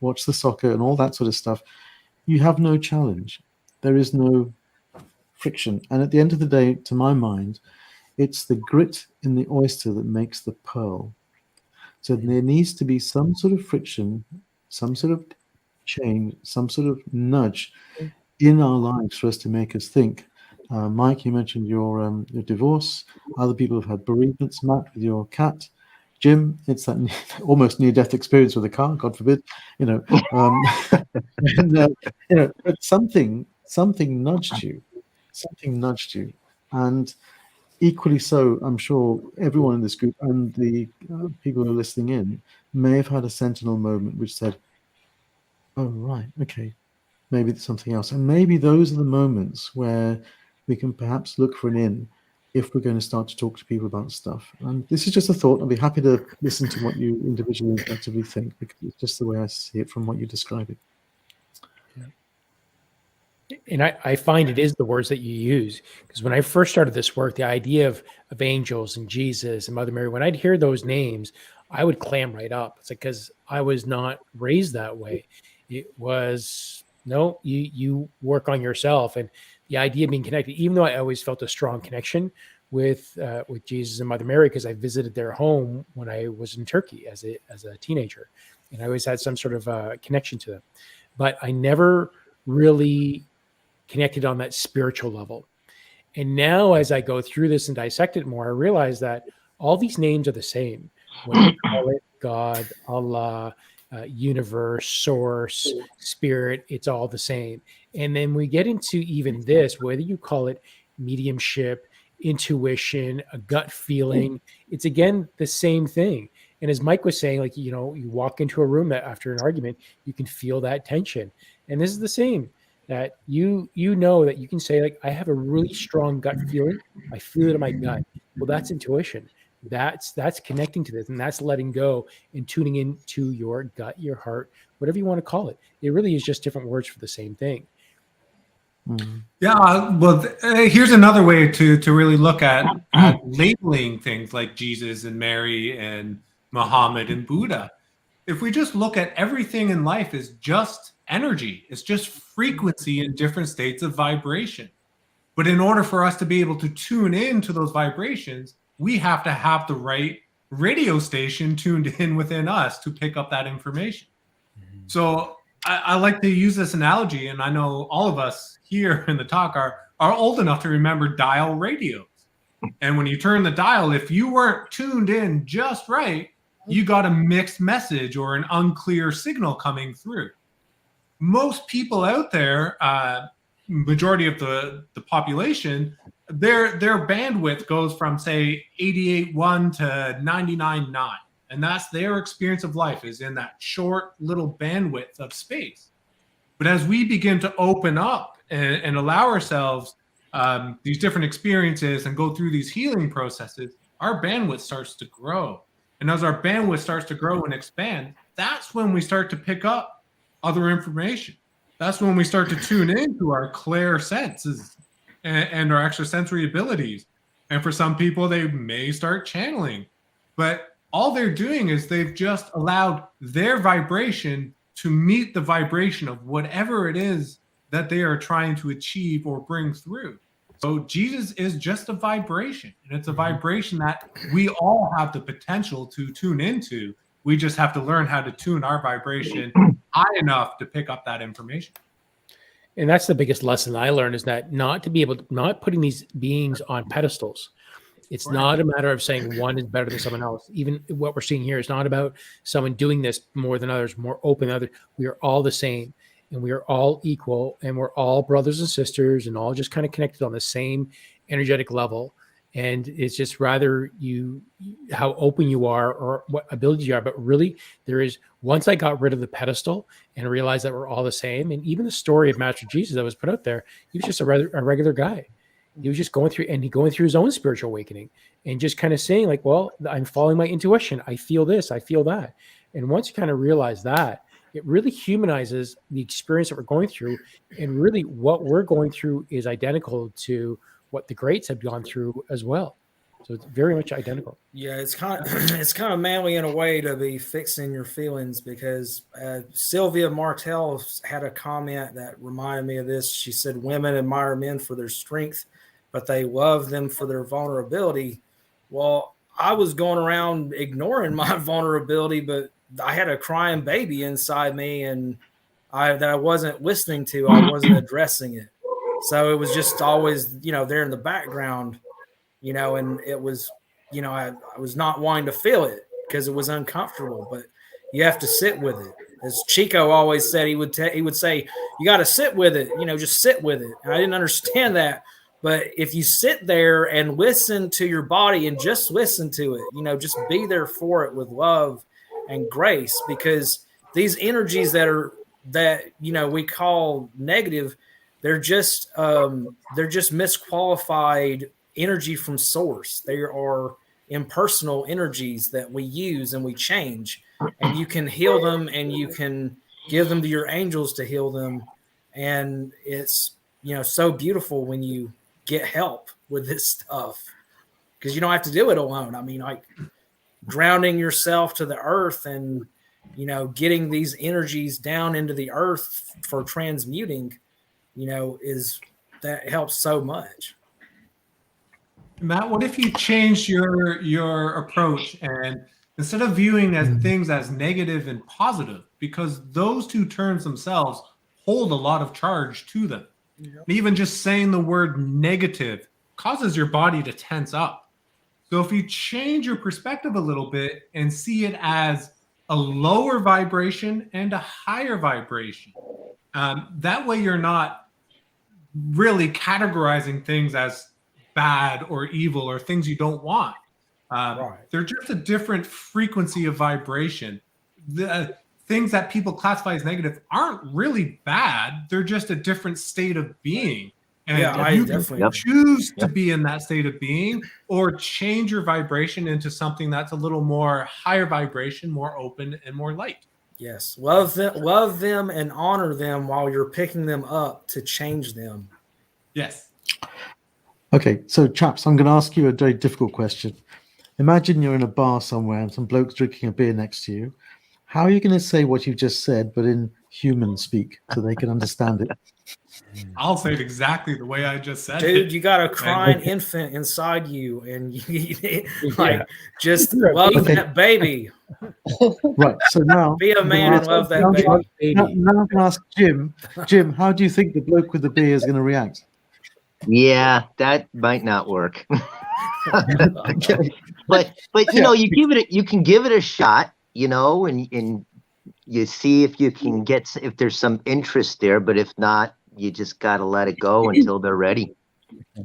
watch the soccer and all that sort of stuff, you have no challenge. There is no friction. And at the end of the day, to my mind, it's the grit in the oyster that makes the pearl. So there needs to be some sort of friction, some sort of change, some sort of nudge in our lives for us to make us think. Mike, you mentioned your divorce. Other people have had bereavements. Matt, with your cat. Jim, it's that almost near-death experience with a car. God forbid, and but something nudged you. Something nudged you, and equally so, I'm sure everyone in this group and the people who are listening in may have had a sentinel moment which said, "Oh, right, okay, maybe it's something else." And maybe those are the moments where we can perhaps look for an in if we're going to start to talk to people about stuff. And this is just a thought. I'll be happy to listen to what you individually and collectively think, because it's just the way I see it from what you describe it. And I find it is the words that you use, because when I first started this work, the idea of angels and Jesus and Mother Mary, when I'd hear those names, I would clam right up. It's like, because I was not raised that way. It was, no, you work on yourself. And the idea of being connected, even though I always felt a strong connection with Jesus and Mother Mary, because I visited their home when I was in Turkey as a teenager, and I always had some sort of connection to them, but I never really connected on that spiritual level. And now as I go through this and dissect it more, I realize that all these names are the same. When you call it God, Allah, universe, source, spirit, it's all the same. And then we get into even this, whether you call it mediumship, intuition, a gut feeling, it's again the same thing. And as Mike was saying, like, you walk into a room that after an argument, you can feel that tension. And this is the same. That you know that you can say, like, I have a really strong gut feeling. I feel it in my gut. Well, that's intuition. That's connecting to this, and that's letting go and tuning into your gut, your heart, whatever you want to call it. It really is just different words for the same thing. Yeah, well, here's another way to really look at labeling things like Jesus and Mary and Muhammad and Buddha. If we just look at everything in life as just energy, it's just frequency in different states of vibration. But in order for us to be able to tune into those vibrations, we have to have the right radio station tuned in within us to pick up that information. So I like to use this analogy, and I know all of us here in the talk are old enough to remember dial radios. And when you turn the dial, if you weren't tuned in just right, you got a mixed message or an unclear signal coming through. Most people out there, majority of the population, their bandwidth goes from, say, 88.1 to 99.9. And that's their experience of life, is in that short little bandwidth of space. But as we begin to open up and allow ourselves these different experiences and go through these healing processes, our bandwidth starts to grow. And as our bandwidth starts to grow and expand, that's when we start to pick up other information. That's when we start to tune into our clear senses and our extrasensory abilities. And for some people, they may start channeling. But all they're doing is they've just allowed their vibration to meet the vibration of whatever it is that they are trying to achieve or bring through. So Jesus is just a vibration, and it's a vibration that we all have the potential to tune into. We just have to learn how to tune our vibration high enough to pick up that information. And that's the biggest lesson I learned, is that not putting these beings on pedestals. It's not a matter of saying one is better than someone else. Even what we're seeing here is not about someone doing this more than others, more open than others. We are all the same, and we are all equal, and we're all brothers and sisters, and all just kind of connected on the same energetic level. And it's just rather how open you are or what abilities you are. But really, there is, once I got rid of the pedestal and realized that we're all the same, and even the story of Master Jesus that was put out there, he was just a regular guy. He was just going through his own spiritual awakening and just kind of saying, like, well, I'm following my intuition. I feel this, I feel that. And once you kind of realize that, it really humanizes the experience that we're going through. And really what we're going through is identical to what the greats have gone through as well. So it's very much identical. Yeah, it's kind of manly in a way to be fixing your feelings, because Sylvia Martell had a comment that reminded me of this. She said, women admire men for their strength, but they love them for their vulnerability. Well, I was going around ignoring my vulnerability, but I had a crying baby inside me, and that I wasn't listening to. I wasn't addressing it. So it was just always, there in the background, and it was, I was not wanting to feel it because it was uncomfortable, but you have to sit with it. As Chico always said, he would say, you got to sit with it, just sit with it. And I didn't understand that. But if you sit there and listen to your body and just listen to it, just be there for it with love and grace, because these energies that we call negative, they're just misqualified energy from source. They are impersonal energies that we use and we change, and you can heal them and you can give them to your angels to heal them. And it's, so beautiful when you get help with this stuff, because you don't have to do it alone. I mean, like grounding yourself to the earth and, getting these energies down into the earth for transmuting, that helps so much. Matt, what if you changed your approach and instead of viewing as things as negative and positive, because those two terms themselves hold a lot of charge to them. Yeah. Even just saying the word negative causes your body to tense up. So if you change your perspective a little bit and see it as a lower vibration and a higher vibration, that way you're not really categorizing things as bad or evil or things you don't want. Right. They're just a different frequency of vibration. The things that people classify as negative aren't really bad. They're just a different state of being. And you can choose to be in that state of being or change your vibration into something that's a little more higher vibration, more open, and more light. Yes. Love them and honor them while you're picking them up to change them. Yes. Okay, so chaps, I'm going to ask you a very difficult question. Imagine you're in a bar somewhere and some bloke's drinking a beer next to you. How are you going to say what you just said, but in human speak, so they can understand it? I'll say it exactly the way I just said it. Dude, you got a crying infant inside you, and just love that baby. Right, so now... Be a man and love that baby. Now I'm going to ask Jim. Jim, how do you think the bloke with the beer is going to react? Yeah, that might not work. Okay. But you can give it a shot, and you see if you can if there's some interest there, but if not, you just got to let it go until they're ready.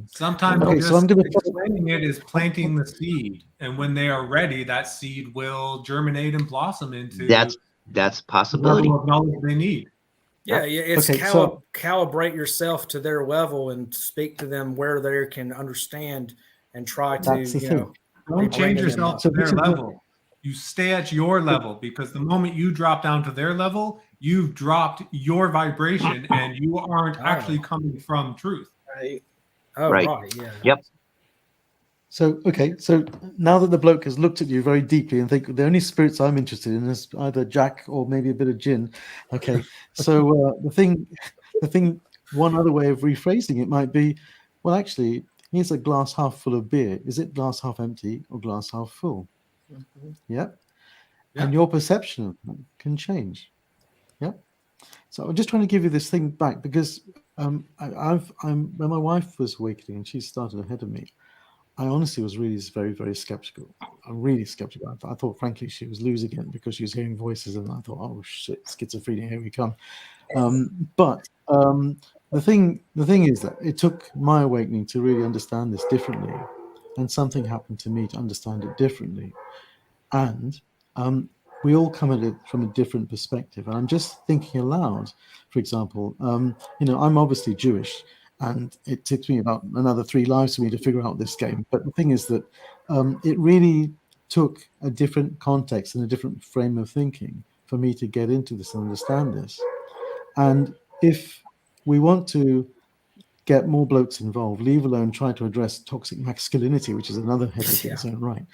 Sometimes explaining it is planting the seed, and when they are ready, that seed will germinate and blossom into that's a possibility. The level of knowledge they need. Yeah, it's calibrate yourself to their level and speak to them where they can understand and try to, don't change yourself to their level. You stay at your level, because the moment you drop down to their level, you've dropped your vibration and you aren't actually coming from truth. Right. Oh, right. Yeah. Yep. So now that the bloke has looked at you very deeply and think the only spirits I'm interested in is either Jack or maybe a bit of gin. Okay. So the thing, one other way of rephrasing it might be, well, actually, here's a glass half full of beer. Is it glass half empty or glass half full? Mm-hmm. Yeah. And your perception of them can change. Yeah. So I'm just trying to give you this thing back, because when my wife was awakening and she started ahead of me, I honestly was really very, very skeptical. I'm really skeptical. I thought, frankly, she was losing it because she was hearing voices, and I thought, oh shit, schizophrenia, here we come. But the thing is that it took my awakening to really understand this differently, and something happened to me to understand it differently. And we all come at it from a different perspective. And I'm just thinking aloud. For example, I'm obviously Jewish, and it took me about another 3 lives for me to figure out this game. But the thing is that it really took a different context and a different frame of thinking for me to get into this and understand this. And if we want to get more blokes involved, leave alone try to address toxic masculinity, which is another headache in its own right,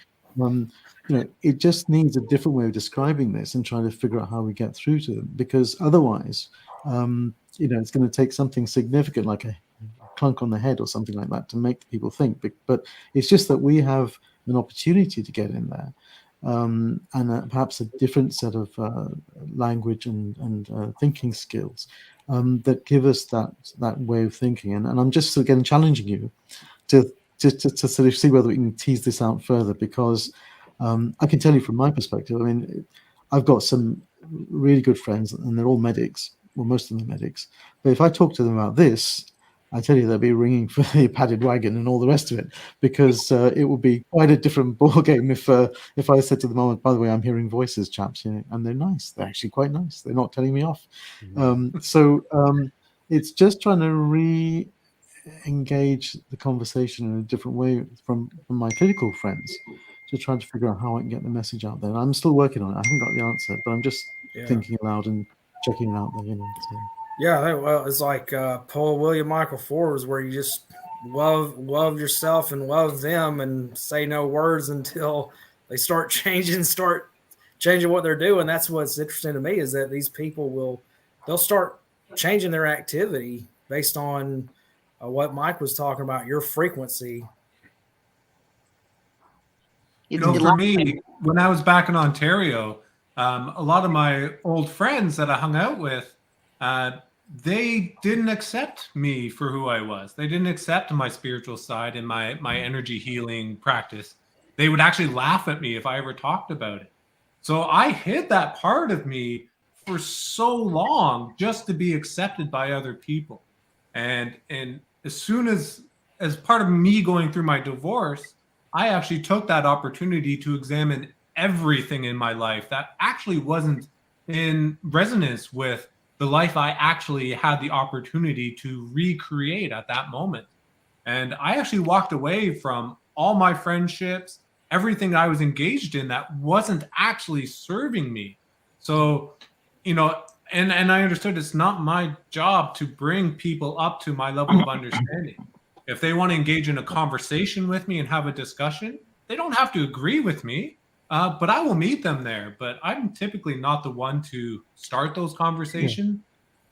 it just needs a different way of describing this and trying to figure out how we get through to them. Because otherwise, it's going to take something significant like a clunk on the head or something like that to make people think. But it's just that we have an opportunity to get in there. and perhaps a different set of language and thinking skills that give us that way of thinking. And I'm just again challenging you to sort of see whether we can tease this out further, because I can tell you from my perspective, I mean, I've got some really good friends and they're all medics, well, most of them are medics. But if I talk to them about this, I tell you, they'll be ringing for the padded wagon and all the rest of it, because it would be quite a different ball game if I said to them, "Oh, by the way, I'm hearing voices, chaps," you know, and they're nice. They're actually quite nice. They're not telling me off. So it's just trying to re-engage the conversation in a different way from my clinical friends, to try to figure out how I can get the message out there. And I'm still working on it. I haven't got the answer, but I'm just thinking aloud and checking it out there, you know. So. Yeah, well, it's like Paul William Michael Ford's, where you just love yourself and love them and say no words until they start changing what they're doing. That's what's interesting to me, is that these people they'll start changing their activity based on what Mike was talking about, your frequency. You know, for me, when I was back in Ontario, a lot of my old friends that I hung out with, they didn't accept me for who I was. They didn't accept my spiritual side and my energy healing practice. They would actually laugh at me if I ever talked about it. So I hid that part of me for so long just to be accepted by other people. And as soon as part of me going through my divorce, I actually took that opportunity to examine everything in my life that actually wasn't in resonance with the life I actually had the opportunity to recreate at that moment. And I actually walked away from all my friendships, everything I was engaged in that wasn't actually serving me. So, you know, and I understood it's not my job to bring people up to my level of understanding. If they want to engage in a conversation with me and have a discussion, they don't have to agree with me. But I will meet them there. But I'm typically not the one to start those conversations.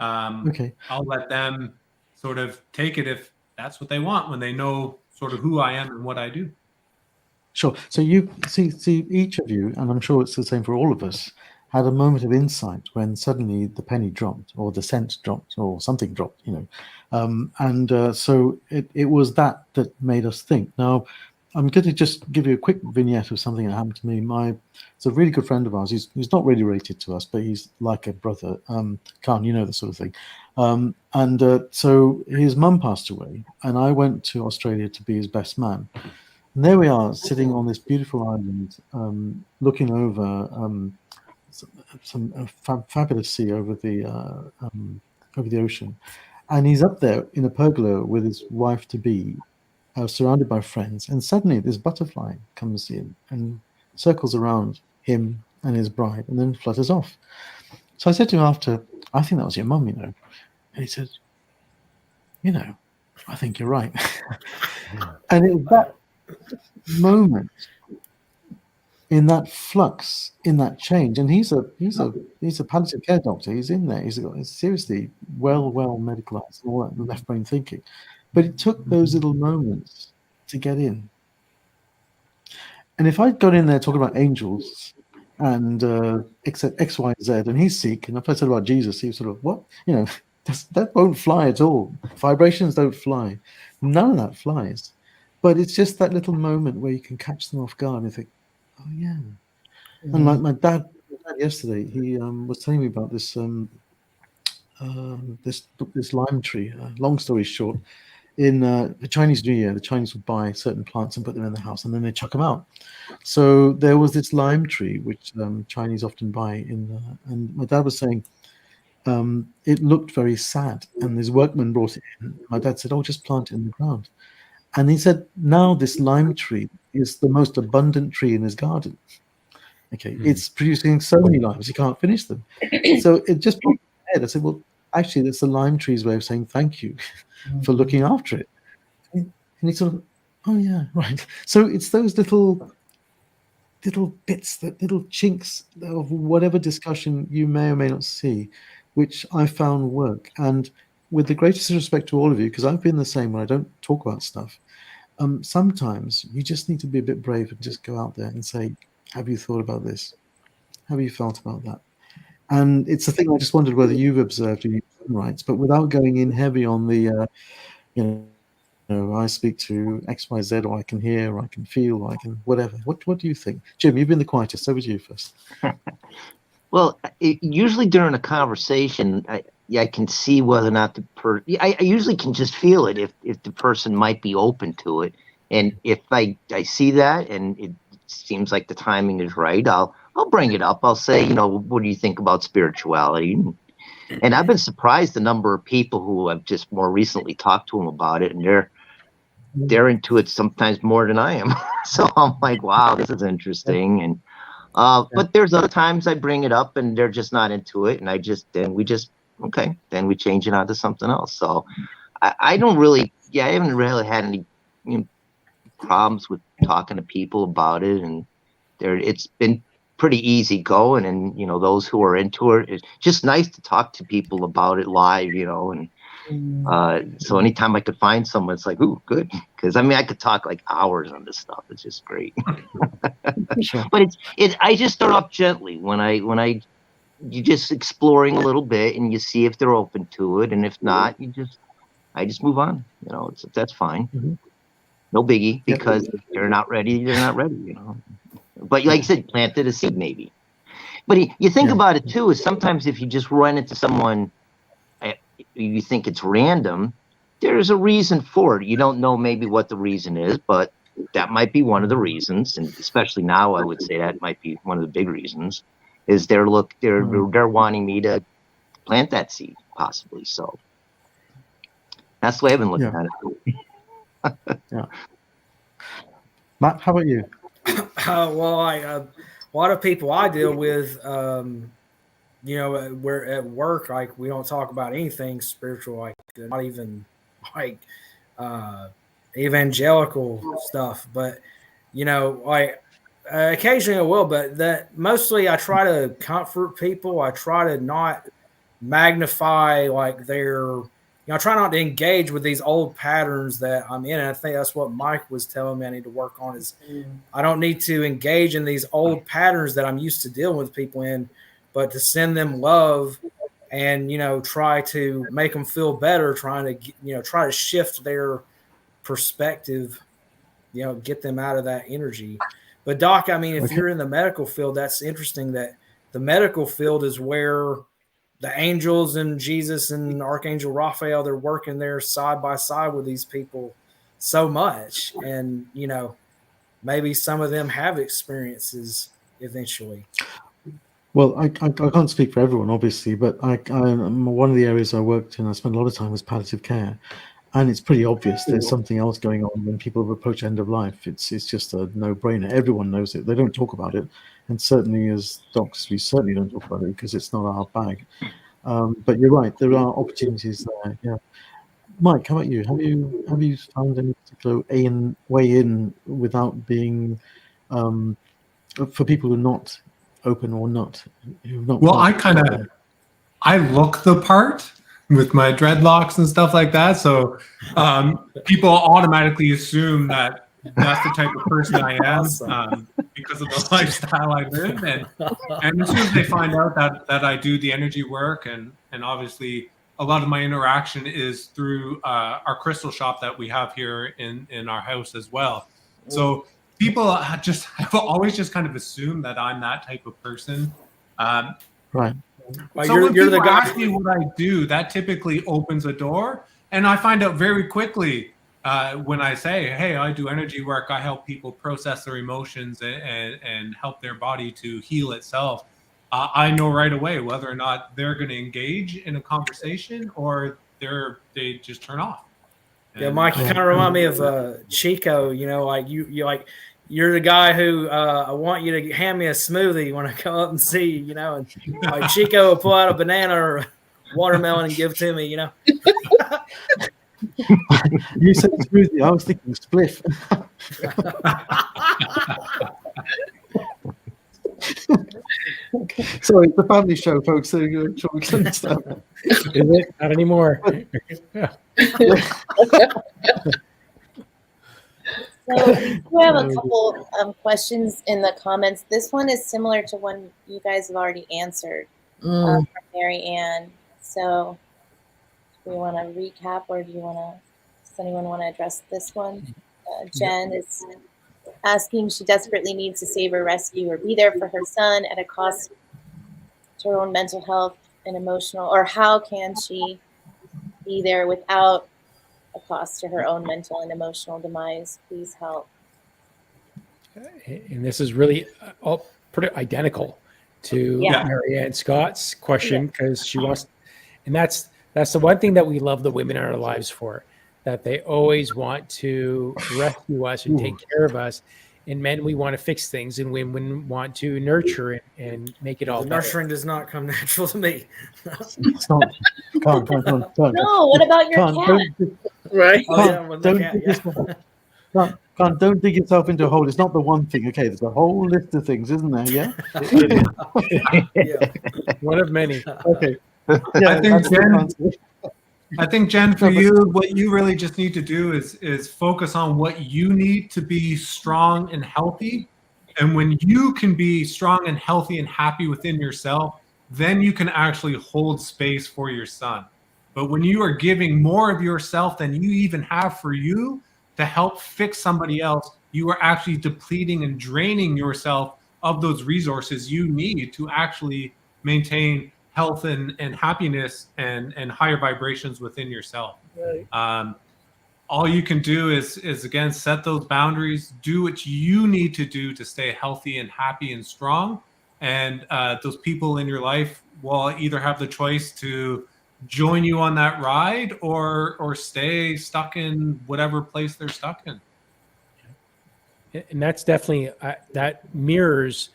Okay. I'll let them sort of take it if that's what they want, when they know sort of who I am and what I do. Sure. So you see each of you, and I'm sure it's the same for all of us, had a moment of insight when suddenly the penny dropped, or the cent dropped, or something dropped, you know. So it was that made us think. Now, I'm going to just give you a quick vignette of something that happened to me. It's a really good friend of ours. He's not really related to us, but he's like a brother. Khan, you know, the sort of thing. So his mum passed away, and I went to Australia to be his best man. And there we are, sitting on this beautiful island, looking over some fabulous sea over the ocean. And he's up there in a pergola with his wife-to-be, surrounded by friends, and suddenly this butterfly comes in and circles around him and his bride and then flutters off. So I said to him after, "I think that was your mum, you know." And he said, "You know, I think you're right." And it was that moment, in that flux, in that change, and he's a palliative care doctor. He's in there. He's seriously well medicalized and all that left brain thinking. But it took those little moments to get in. And if I'd gone in there talking about angels and except X, Y, Z, and he's Sikh, and if I said about Jesus, he was sort of, what? You know, that won't fly at all. Vibrations don't fly. None of that flies. But it's just that little moment where you can catch them off guard and think, oh, yeah. And like my dad yesterday, he was telling me about this this lime tree. Long story short, in the Chinese New Year, the Chinese would buy certain plants and put them in the house, and then they chuck them out. So there was this lime tree which Chinese often buy and my dad was saying it looked very sad, and his workman brought it in. My dad said, "Oh, just plant it in the ground." And he said, now this lime tree is the most abundant tree in his garden. Okay, it's producing so many limes, he can't finish them. So it just popped in my head. I said, well, actually, that's the lime tree's way of saying thank you for looking after it. And he sort of, oh, yeah, right. So it's those little bits, that little chinks of whatever discussion you may or may not see, which I found work. And with the greatest respect to all of you, because I've been the same when I don't talk about stuff, sometimes you just need to be a bit brave and just go out there and say, Have you thought about this? How have you felt about that? And it's a thing I just wondered whether you've observed in your own rights, but without going in heavy on the, I speak to X, Y, Z, or I can hear, or I can feel, or I can whatever. What do you think? Jim, you've been the quietest. Over to you first. Well, usually during a conversation, I can see whether or not I usually can just feel it if the person might be open to it. And if I see that and it seems like the timing is right, I'll bring it up. I'll say, what do you think about spirituality? And I've been surprised the number of people who have just more recently talked to them about it, and they're into it sometimes more than I am. So I'm like, wow, this is interesting. And but there's other times I bring it up and they're just not into it, and then we change it onto something else. So I don't really, I haven't really had any problems with talking to people about it, and it's been pretty easy going. And those who are into it, it's just nice to talk to people about it live, and so anytime I could find someone, it's like, ooh, good, because I could talk like hours on this stuff. It's just great. Sure. But I just start off gently when you're just exploring a little bit, and you see if they're open to it, and if not, I just move on. That's fine. Mm-hmm. No biggie, because if they're not ready, they're not ready. But like I said, planted a seed maybe. But you think about it too, is sometimes if you just run into someone, you think it's random, there's a reason for it. You don't know maybe what the reason is, but that might be one of the reasons. And especially now, I would say that might be one of the big reasons, is they're wanting me to plant that seed, possibly. So that's the way I've been looking at it. Yeah. Matt, how about you? Well, a lot of people I deal with, we're at work, like we don't talk about anything spiritual, like not even like evangelical stuff. But occasionally I will, but that mostly I try to comfort people. I try to not magnify like their. I try not to engage with these old patterns that I'm in. And I think that's what Mike was telling me I need to work on is I don't need to engage in these old patterns that I'm used to dealing with people in, but to send them love and, try to make them feel better, try to shift their perspective, get them out of that energy. But Doc, if you're in the medical field, that's interesting that the medical field is where the angels and Jesus and Archangel Raphael, they're working there side by side with these people so much. And, maybe some of them have experiences eventually. Well, I can't speak for everyone, obviously, but one of the areas I worked in, I spent a lot of time, was palliative care. And it's pretty obvious there's something else going on when people approach end of life. It's just a no-brainer. Everyone knows it. They don't talk about it. And certainly as docs, we certainly don't talk about it because it's not our bag. But you're right. There are opportunities there. Yeah. Mike, how about you? Have you found any particular way in without being for people who are not open or not? Well, I look the part with my dreadlocks and stuff like that. So people automatically assume that that's the type of person I am because of the lifestyle I live. And as soon as they find out that I do the energy work, and obviously a lot of my interaction is through our crystal shop that we have here in our house as well. So people have always just kind of assumed that I'm that type of person. Right. Well, so when you're people the guy. ask me what I do, that typically opens a door, and I find out very quickly when I say, "Hey, I do energy work. I help people process their emotions and help their body to heal itself." I know right away whether or not they're going to engage in a conversation or they just turn off. Yeah, Mike, you kind of remind me of Chico. You're the guy who I want you to hand me a smoothie when I come up and see you. And like Chico will pull out a banana or a watermelon and give it to me. You said smoothie. I was thinking spliff. Sorry, it's a family show, folks. So you're sure we can understand. Is it? Not anymore. So we have a couple questions in the comments. This one is similar to one you guys have already answered from Mary Ann. So do we want to recap, or does anyone want to address this one? Jen is asking, she desperately needs to save or rescue or be there for her son at a cost to her own mental health and emotional, or how can she be there without a cost to her own mental and emotional demise? Please help. And this is really all pretty identical to Marianne Scott's question, because she wants, and that's the one thing that we love the women in our lives for, that they always want to rescue us and take care of us. And men, we want to fix things, and women want to nurture and make it all better. Nurturing does not come natural to me. It's not. Can't. No, what about your cat? Right? Don't dig yourself into a hole. It's not the one thing. Okay, there's a whole list of things, isn't there? Yeah. One of many. Okay. Yeah, I think Jen, for you, what you really just need to do is focus on what you need to be strong and healthy. And when you can be strong and healthy and happy within yourself, then you can actually hold space for your son. But when you are giving more of yourself than you even have for you to help fix somebody else, you are actually depleting and draining yourself of those resources you need to actually maintain health and happiness and higher vibrations within yourself. Right. All you can do is again, set those boundaries, do what you need to do to stay healthy and happy and strong. And those people in your life will either have the choice to join you on that ride or stay stuck in whatever place they're stuck in. And that's definitely, that mirrors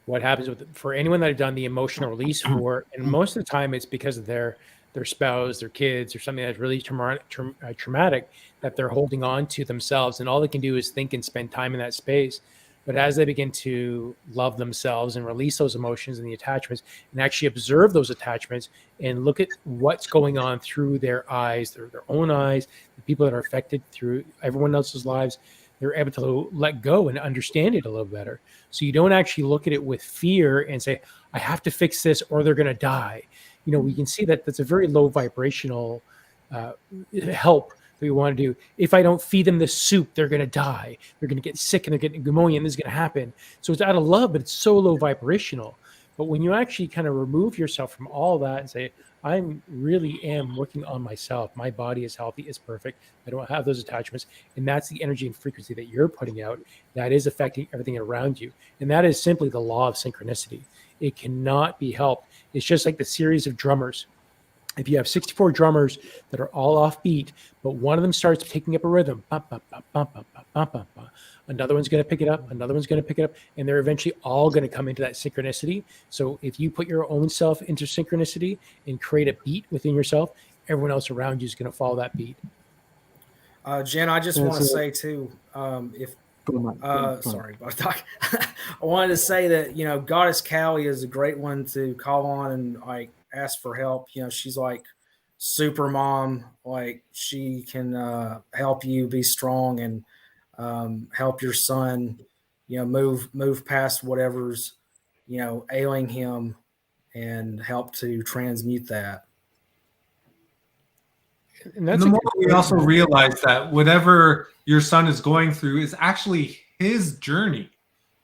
what happens for anyone that have done the emotional release for, and most of the time it's because of their spouse, their kids, or something that's really traumatic that they're holding on to themselves, and all they can do is think and spend time in that space. But as they begin to love themselves and release those emotions and the attachments, and actually observe those attachments and look at what's going on through their eyes, their own eyes, the people that are affected through everyone else's lives, they're able to let go and understand it a little better. So you don't actually look at it with fear and say, I have to fix this or they're going to die. You know, we can see that that's a very low vibrational help that we want to do. If I don't feed them this soup, they're going to die. They're going to get sick and they're getting pneumonia and this is going to happen. So it's out of love, but it's so low vibrational. But when you actually kind of remove yourself from all that and say, I really am working on myself. My body is healthy, it's perfect. I don't have those attachments. And that's the energy and frequency that you're putting out that is affecting everything around you. And that is simply the law of synchronicity. It cannot be helped. It's just like the series of drummers. If you have 64 drummers that are all off beat, but one of them starts picking up a rhythm, another one's going to pick it up, another one's going to pick it up, and they're eventually all going to come into that synchronicity. So if you put your own self into synchronicity and create a beat within yourself, everyone else around you is going to follow that beat. Jen, I just want to say too, sorry, I wanted to say that, you know, Goddess Callie is a great one to call on and like ask for help. You know, she's like super mom, like she can help you be strong and help your son, you know, move past whatever's, you know, ailing him and help to transmute that. And the more we also realize that whatever your son is going through is actually his journey,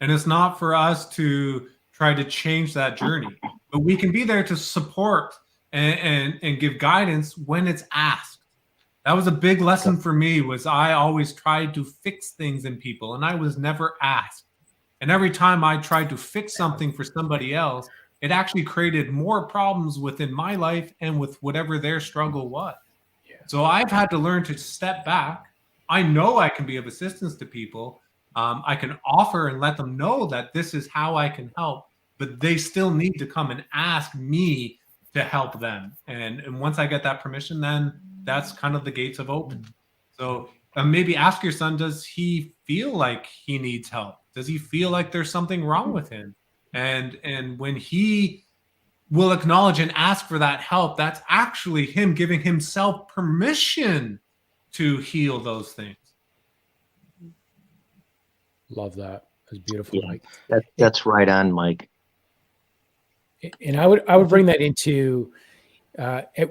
and it's not for us to try to change that journey, but we can be there to support and give guidance when it's asked. That was a big lesson for me, was I always tried to fix things in people and I was never asked. And every time I tried to fix something for somebody else, it actually created more problems within my life and with whatever their struggle was. So I've had to learn to step back. I know I can be of assistance to people. I can offer and let them know that this is how I can help, but they still need to come and ask me to help them. And once I get that permission, then that's kind of the gates have opened. So maybe ask your son, does he feel like he needs help? Does he feel like there's something wrong with him? And when he will acknowledge and ask for that help, that's actually him giving himself permission to heal those things. Love that. That's beautiful, Yeah, Mike. that's right on, Mike. And I would bring that into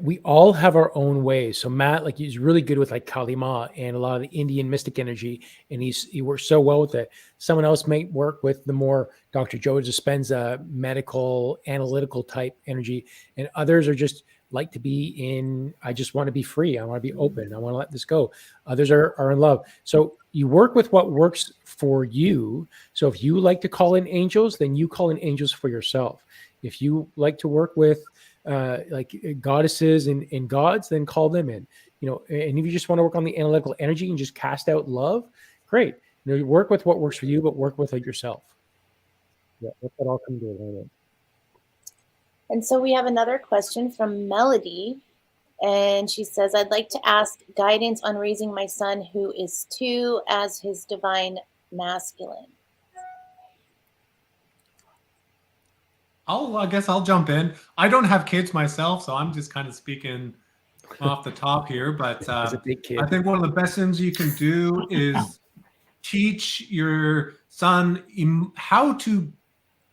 we all have our own ways. So Matt, like, he's really good with like Kalima and a lot of the Indian mystic energy, and he works so well with it. Someone else may work with the more Dr. Joe Dispenza medical analytical type energy, and others are just like to be in. I just want to be free. I want to be open. I want to let this go. Others are in love. So you work with what works for you. So if you like to call in angels, then you call in angels for yourself. If you like to work with like goddesses and gods, then call them in. And if you just want to work on the analytical energy and just cast out love, great. You work with what works for you, but work with it yourself. Yeah, let that all come together. And so we have another question from Melody. And she says, I'd like to ask guidance on raising my son, who is 2, as his divine masculine. I guess I'll jump in. I don't have kids myself, so I'm just kind of speaking off the top here. But As a big kid, I think one of the best things you can do is teach your son how to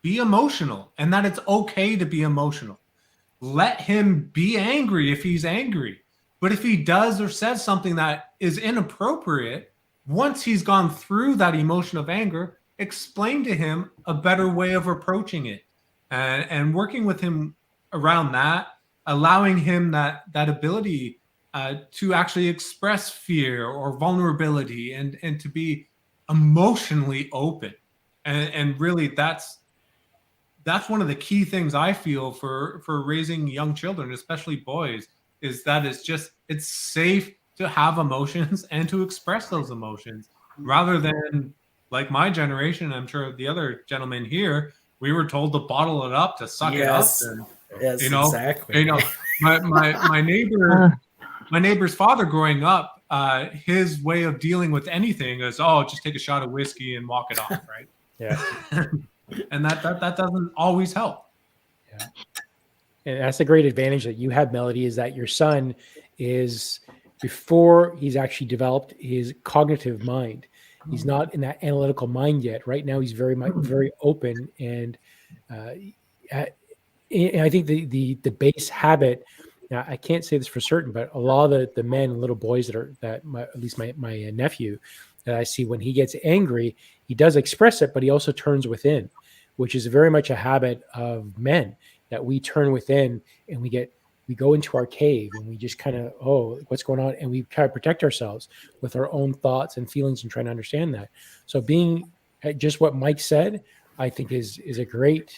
be emotional, and that it's okay to be emotional. Let him be angry if he's angry. But if he does or says something that is inappropriate, once he's gone through that emotion of anger, explain to him a better way of approaching it. And working with him around that, allowing him that ability to actually express fear or vulnerability and to be emotionally open. And really that's one of the key things I feel for raising young children, especially boys, is that it's safe to have emotions and to express those emotions, rather than like my generation. I'm sure the other gentlemen here, we were told to bottle it up, to suck it up. And, yes, exactly. My neighbor's father growing up, his way of dealing with anything is, just take a shot of whiskey and walk it off, right? Yeah. And that doesn't always help. Yeah. And that's a great advantage that you have, Melody, is that your son is, before he's actually developed his cognitive mind, he's not in that analytical mind yet. Right now, he's very open, and I think the base habit. Now, I can't say this for certain, but a lot of the men and little boys at least my nephew that I see, when he gets angry, he does express it, but he also turns within, which is very much a habit of men, that we turn within and we go into our cave and we just kind of, what's going on? And we try to protect ourselves with our own thoughts and feelings and trying to understand that. So being just what Mike said, I think is a great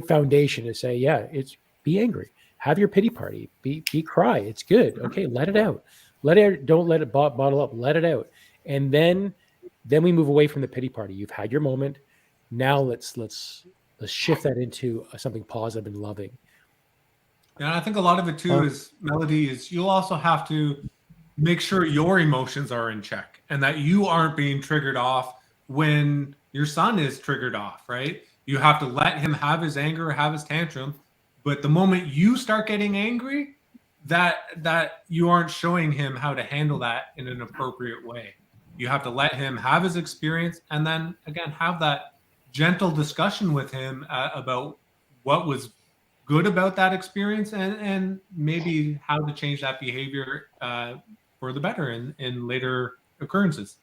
foundation to say, yeah, it's be angry, have your pity party, be cry. It's good. Okay. Let it out. Don't let it bottle up, let it out. And then we move away from the pity party. You've had your moment. Now let's shift that into something positive and loving. Yeah, I think a lot of it too is, Melody, is you'll also have to make sure your emotions are in check and that you aren't being triggered off when your son is triggered off, right? You have to let him have his anger, have his tantrum. But the moment you start getting angry, that you aren't showing him how to handle that in an appropriate way. You have to let him have his experience, and then again have that gentle discussion with him about what was good about that experience, and maybe how to change that behavior for the better in later occurrences.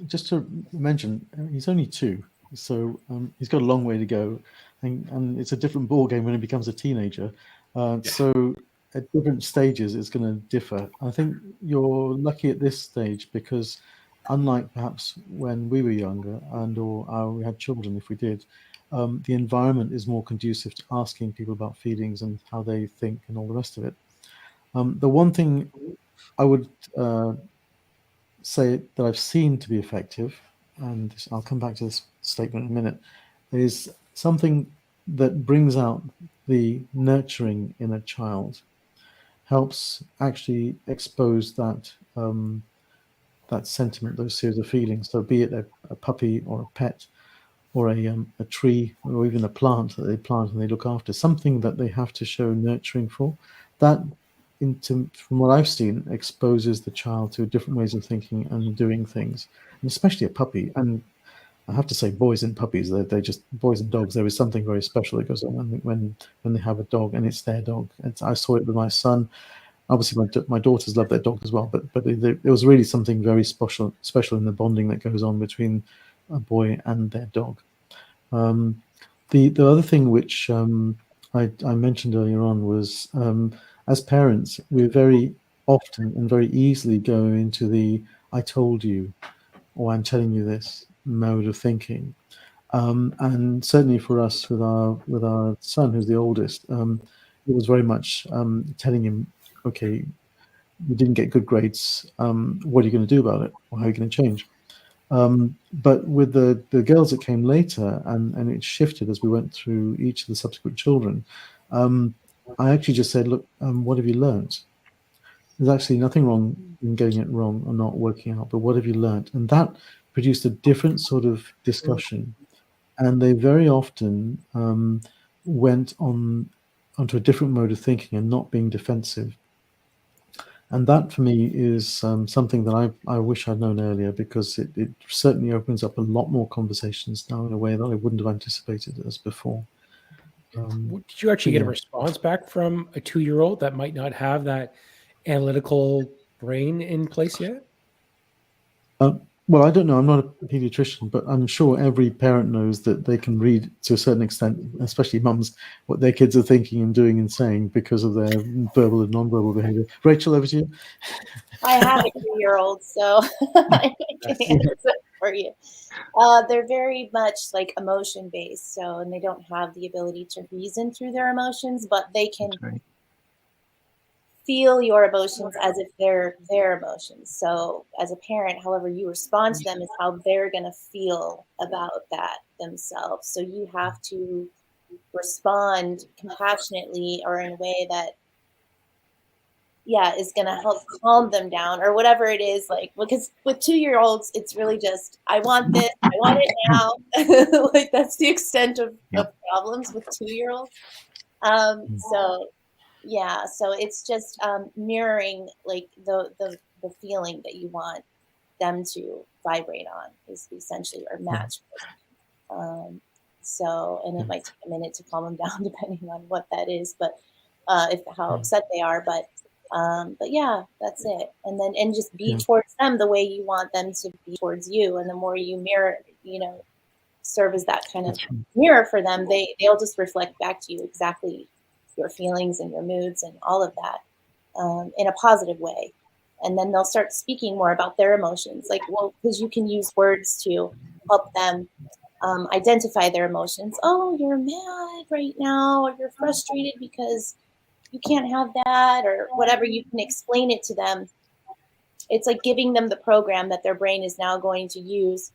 Just to mention, he's only 2, so he's got a long way to go, and it's a different ball game when he becomes a teenager. So at different stages, it's going to differ. I think you're lucky at this stage because, unlike perhaps when we were younger or we had children, if we did, the environment is more conducive to asking people about feelings and how they think and all the rest of it. The one thing I would say that I've seen to be effective, and I'll come back to this statement in a minute, is something that brings out the nurturing in a child, helps actually expose that that sentiment, those series of feelings. So be it a puppy or a pet or a tree or even a plant that they plant and they look after, something that they have to show nurturing for, that from what I've seen, exposes the child to different ways of thinking and doing things, and especially a puppy. And I have to say, boys and puppies, they just, boys and dogs, there is something very special that goes on when they have a dog and it's their dog. And I saw it with my son. Obviously, my daughters love their dog as well, but there was really something very special in the bonding that goes on between a boy and their dog. The other thing which I mentioned earlier on was, as parents, we very often and very easily go into the "I told you" or "I'm telling you this" mode of thinking, and certainly for us with our son, who's the oldest, it was very much telling him, "Okay, you didn't get good grades. What are you going to do about it, or how are you going to change?" But with the girls that came later, and it shifted as we went through each of the subsequent children, I actually just said, "Look, what have you learned? There's actually nothing wrong in getting it wrong or not working out, but what have you learned?" And that produced a different sort of discussion. And they very often went onto a different mode of thinking and not being defensive. And that for me is something that I wish I'd known earlier, because it certainly opens up a lot more conversations now in a way that I wouldn't have anticipated as before. Did you actually get a response back from a 2-year-old that might not have that analytical brain in place yet? Well, I don't know. I'm not a pediatrician, but I'm sure every parent knows that they can read to a certain extent, especially mums, what their kids are thinking and doing and saying because of their verbal and non-verbal behavior. Rachel, over to you. I have a 2-year-old, so I can answer it for you. They're very much like emotion based, and they don't have the ability to reason through their emotions, but they can feel your emotions as if they're their emotions. So as a parent, however you respond to them is how they're going to feel about that themselves. So you have to respond compassionately or in a way that, is going to help calm them down or whatever it is. Like, because with 2-year-olds, it's really just, I want this, I want it now. Like, that's the extent of problems with 2-year-olds. So it's just mirroring like the feeling that you want them to vibrate on is essentially or match. And it might take a minute to calm them down depending on what that is, but how upset they are. But yeah, that's it. And just be towards them the way you want them to be towards you. And the more you mirror, serve as that kind of mirror for them, they'll just reflect back to you exactly your feelings and your moods and all of that in a positive way. And then they'll start speaking more about their emotions. Like, well, because you can use words to help them identify their emotions. Oh, you're mad right now, or you're frustrated because you can't have that, or whatever. You can explain it to them. It's like giving them the program that their brain is now going to use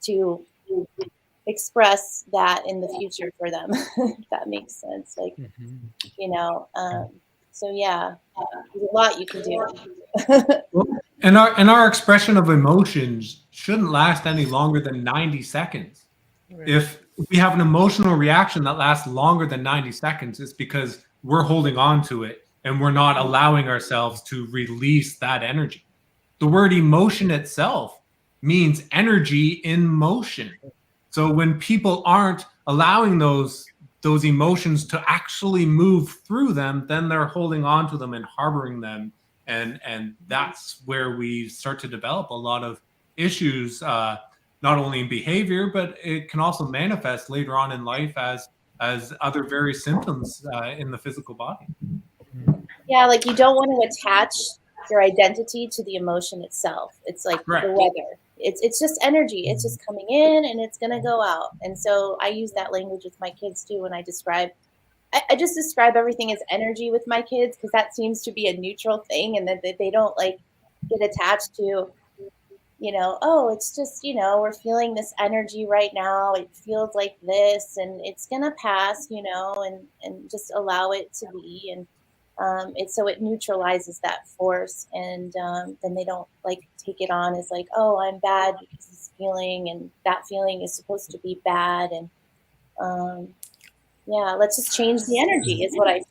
to express that in the future for them. If that makes sense. Like, so yeah, there's a lot you can do. And our expression of emotions shouldn't last any longer than 90 seconds. Right. If we have an emotional reaction that lasts longer than 90 seconds, it's because we're holding on to it and we're not allowing ourselves to release that energy. The word emotion itself means energy in motion. So when people aren't allowing those emotions to actually move through them, then they're holding on to them and harboring them. And that's where we start to develop a lot of issues, not only in behavior, but it can also manifest later on in life as other various symptoms in the physical body. Yeah, like you don't want to attach your identity to the emotion itself. It's like the weather. It's just energy. It's just coming in and it's going to go out. And so I use that language with my kids too when I describe. I just describe everything as energy with my kids because that seems to be a neutral thing, and that they don't like get attached to, oh, it's just, we're feeling this energy right now. It feels like this and it's going to pass, and just allow it to be. And so it neutralizes that force, and then they don't like take it on as like, oh, I'm bad because this feeling, and that feeling is supposed to be bad. And let's just change the energy is what I say.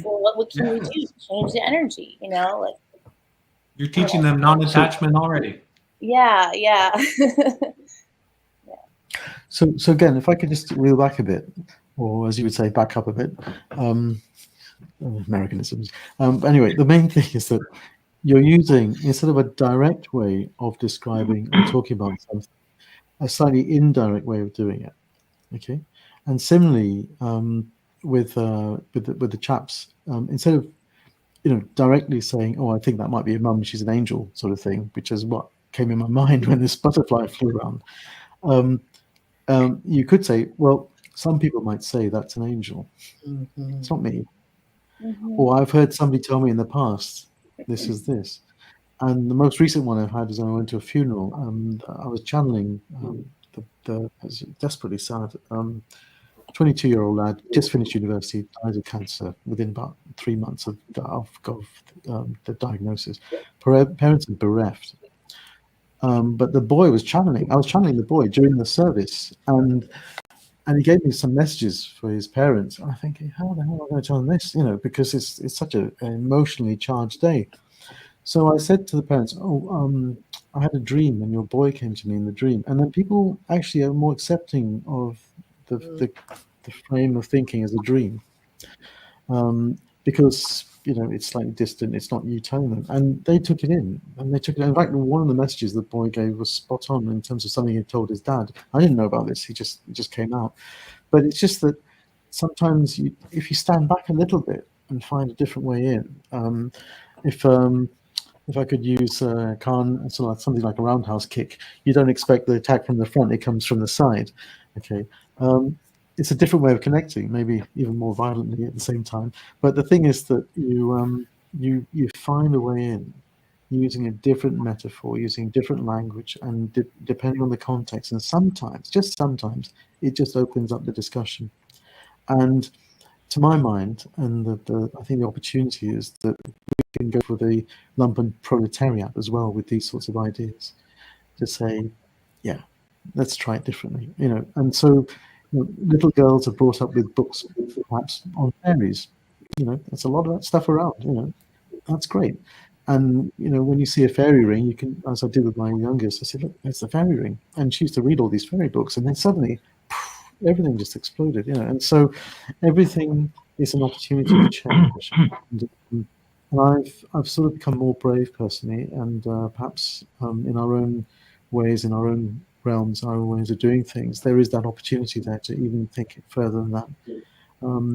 what can we do to change the energy? Like you're teaching them non-attachment already. Yeah. So again, if I could just reel back a bit, or as you would say, back up a bit, Americanisms. Anyway, the main thing is that you're using, instead of a direct way of describing or talking about something, a slightly indirect way of doing it. Okay, and similarly with the chaps, instead of directly saying, "Oh, I think that might be a mum, she's an angel," sort of thing, which is what came in my mind when this butterfly flew around. You could say, well, some people might say that's an angel. Mm-hmm. It's not me. Mm-hmm. Or I've heard somebody tell me in the past, this is this. And the most recent one I've had is when I went to a funeral and I was channeling the desperately sad 22-year-old lad, just finished university, died of cancer within about 3 months of the diagnosis. Parents are bereft. But the boy was channeling. I was channeling the boy during the service, and he gave me some messages for his parents. And I'm thinking, how the hell am I going to channel this? Because it's such an emotionally charged day. So I said to the parents, I had a dream, and your boy came to me in the dream. And then people actually are more accepting of the frame of thinking as a dream, because it's slightly distant. It's not you telling them, and they took it in. And they took it in. In fact, one of the messages the boy gave was spot on in terms of something he told his dad. I didn't know about this. It just came out. But it's just that sometimes if you stand back a little bit and find a different way in, if I could use something like a roundhouse kick, you don't expect the attack from the front; it comes from the side. Okay. It's a different way of connecting, maybe even more violently at the same time. But the thing is that you find a way in, using a different metaphor, using different language, and depending on the context. And sometimes, just sometimes, it just opens up the discussion. And to my mind, and I think the opportunity is that we can go for the lumpen proletariat as well with these sorts of ideas, to say, yeah, let's try it differently, And so little girls are brought up with books perhaps on fairies. There's a lot of that stuff around. That's great. And when you see a fairy ring, you can, as I did with my youngest, I said, look, there's the fairy ring. And she used to read all these fairy books, and then suddenly everything just exploded. And so everything is an opportunity to change. And I've sort of become more brave personally, and perhaps in our own ways, in our own realms, our own ways of doing things, there is that opportunity there to even think it further than that.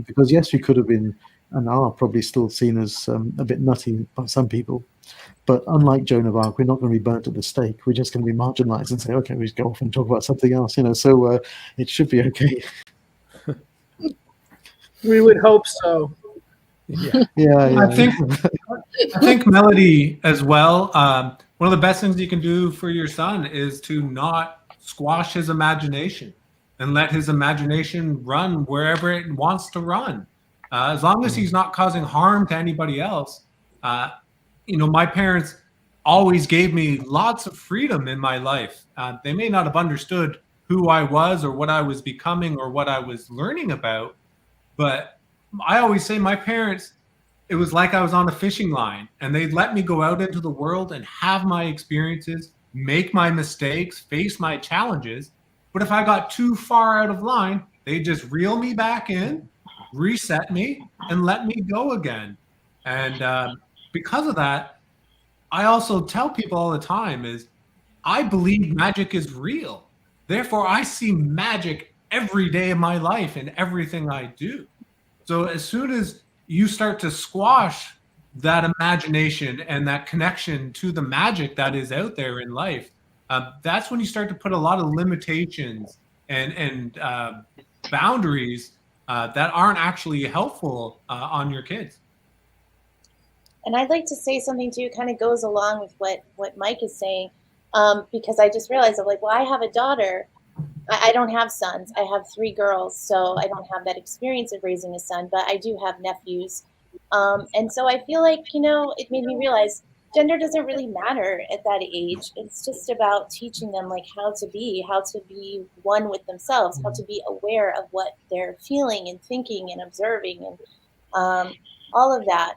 Because yes, we could have been, and are probably still seen as a bit nutty by some people, but unlike Joan of Arc, we're not going to be burnt at the stake. We're just going to be marginalized and say, okay, we just go off and talk about something else, so it should be okay. We would hope so. Yeah. I think Melody as well. One of the best things you can do for your son is to not squash his imagination and let his imagination run wherever it wants to run. As long as he's not causing harm to anybody else. My parents always gave me lots of freedom in my life. They may not have understood who I was or what I was becoming or what I was learning about, but I always say my parents, it was like I was on a fishing line, and they'd let me go out into the world and have my experiences, make my mistakes, face my challenges. But if I got too far out of line, they'd just reel me back in, reset me, and let me go again. And because of that, I also tell people all the time is I believe magic is real. Therefore, I see magic every day of my life in everything I do. So as soon as you start to squash that imagination and that connection to the magic that is out there in life, that's when you start to put a lot of limitations and boundaries that aren't actually helpful on your kids. And I'd like to say something too, kind of goes along with what Mike is saying, because I just realized I'm like, well, I have a daughter. I don't have sons. I have 3 girls, so I don't have that experience of raising a son, but I do have nephews. And so I feel like, it made me realize gender doesn't really matter at that age. It's just about teaching them like how to be one with themselves, how to be aware of what they're feeling and thinking and observing, and all of that.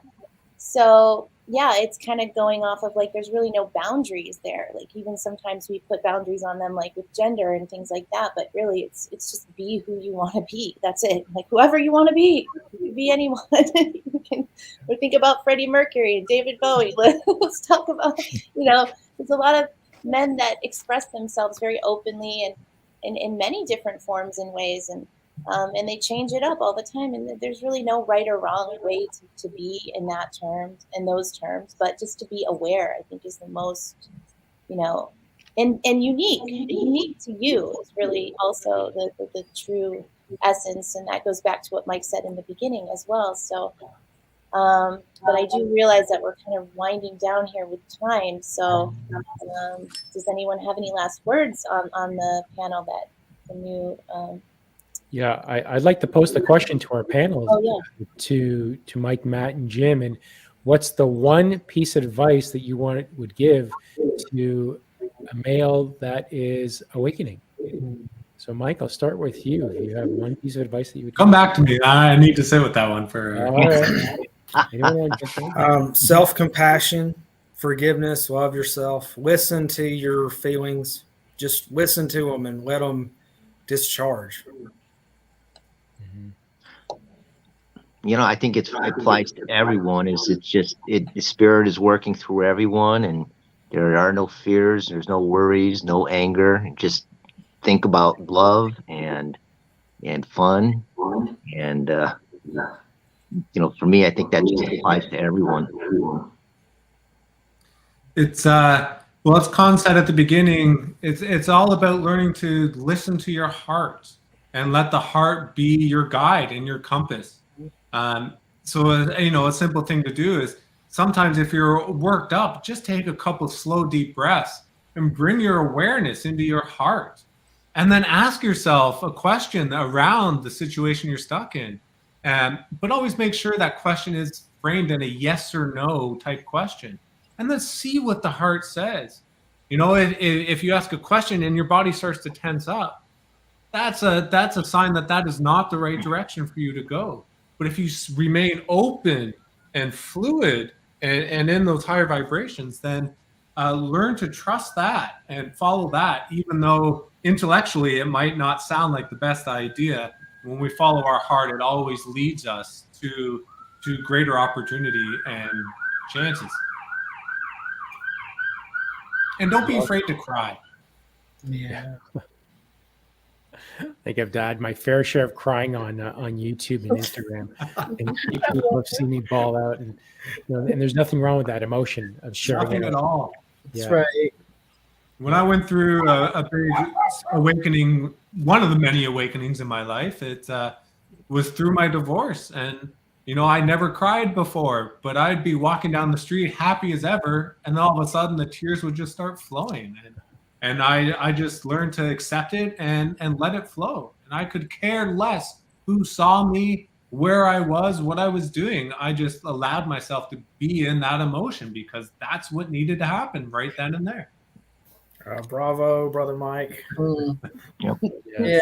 So yeah, it's kind of going off of like, there's really no boundaries there. Like even sometimes we put boundaries on them, like with gender and things like that. But really, it's just be who you want to be. That's it. Like whoever you want to be, you can be anyone. We think about Freddie Mercury and David Bowie. Let's talk about, there's a lot of men that express themselves very openly and in many different forms and ways, and they change it up all the time. And there's really no right or wrong way to be in those terms, but just to be aware, I think, is the most, and unique to you is really also the true essence. And that goes back to what Mike said in the beginning as well. So, but I do realize that we're kind of winding down here with time. So does anyone have any last words on the panel that the new... Yeah, I'd like to post a question to our panel, to Mike, Matt, and Jim. And what's the one piece of advice that you would give to a male that is awakening? So, Mike, I'll start with you. If you have one piece of advice that you would come back to me. I need to sit with that one for. All right. Self-compassion, forgiveness, love yourself. Listen to your feelings. Just listen to them and let them discharge. I think it applies to everyone. The spirit is working through everyone, and there are no fears, there's no worries, no anger. Just think about love and fun, and for me, I think that just applies to everyone. It's as Con said at the beginning, it's all about learning to listen to your heart and let the heart be your guide and your compass. So a simple thing to do is sometimes if you're worked up, just take a couple slow, deep breaths and bring your awareness into your heart, and then ask yourself a question around the situation you're stuck in. But always make sure that question is framed in a yes or no type question, and then see what the heart says. If you ask a question and your body starts to tense up, that's a sign that is not the right direction for you to go. But if you remain open and fluid and in those higher vibrations, then learn to trust that and follow that, even though intellectually it might not sound like the best idea. When we follow our heart, it always leads us to greater opportunity and chances. And don't be afraid to cry. Yeah. I think I've had my fair share of crying on YouTube and Instagram, and people have seen me bawl out, and there's nothing wrong with that emotion of sharing. Nothing at all. That's right. When I went through a big awakening, one of the many awakenings in my life, it was through my divorce. And I never cried before, but I'd be walking down the street happy as ever, and then all of a sudden the tears would just start flowing. And I just learned to accept it and let it flow. And I could care less who saw me, where I was, what I was doing. I just allowed myself to be in that emotion because that's what needed to happen right then and there. Bravo, Brother Mike. Yep. Yeah,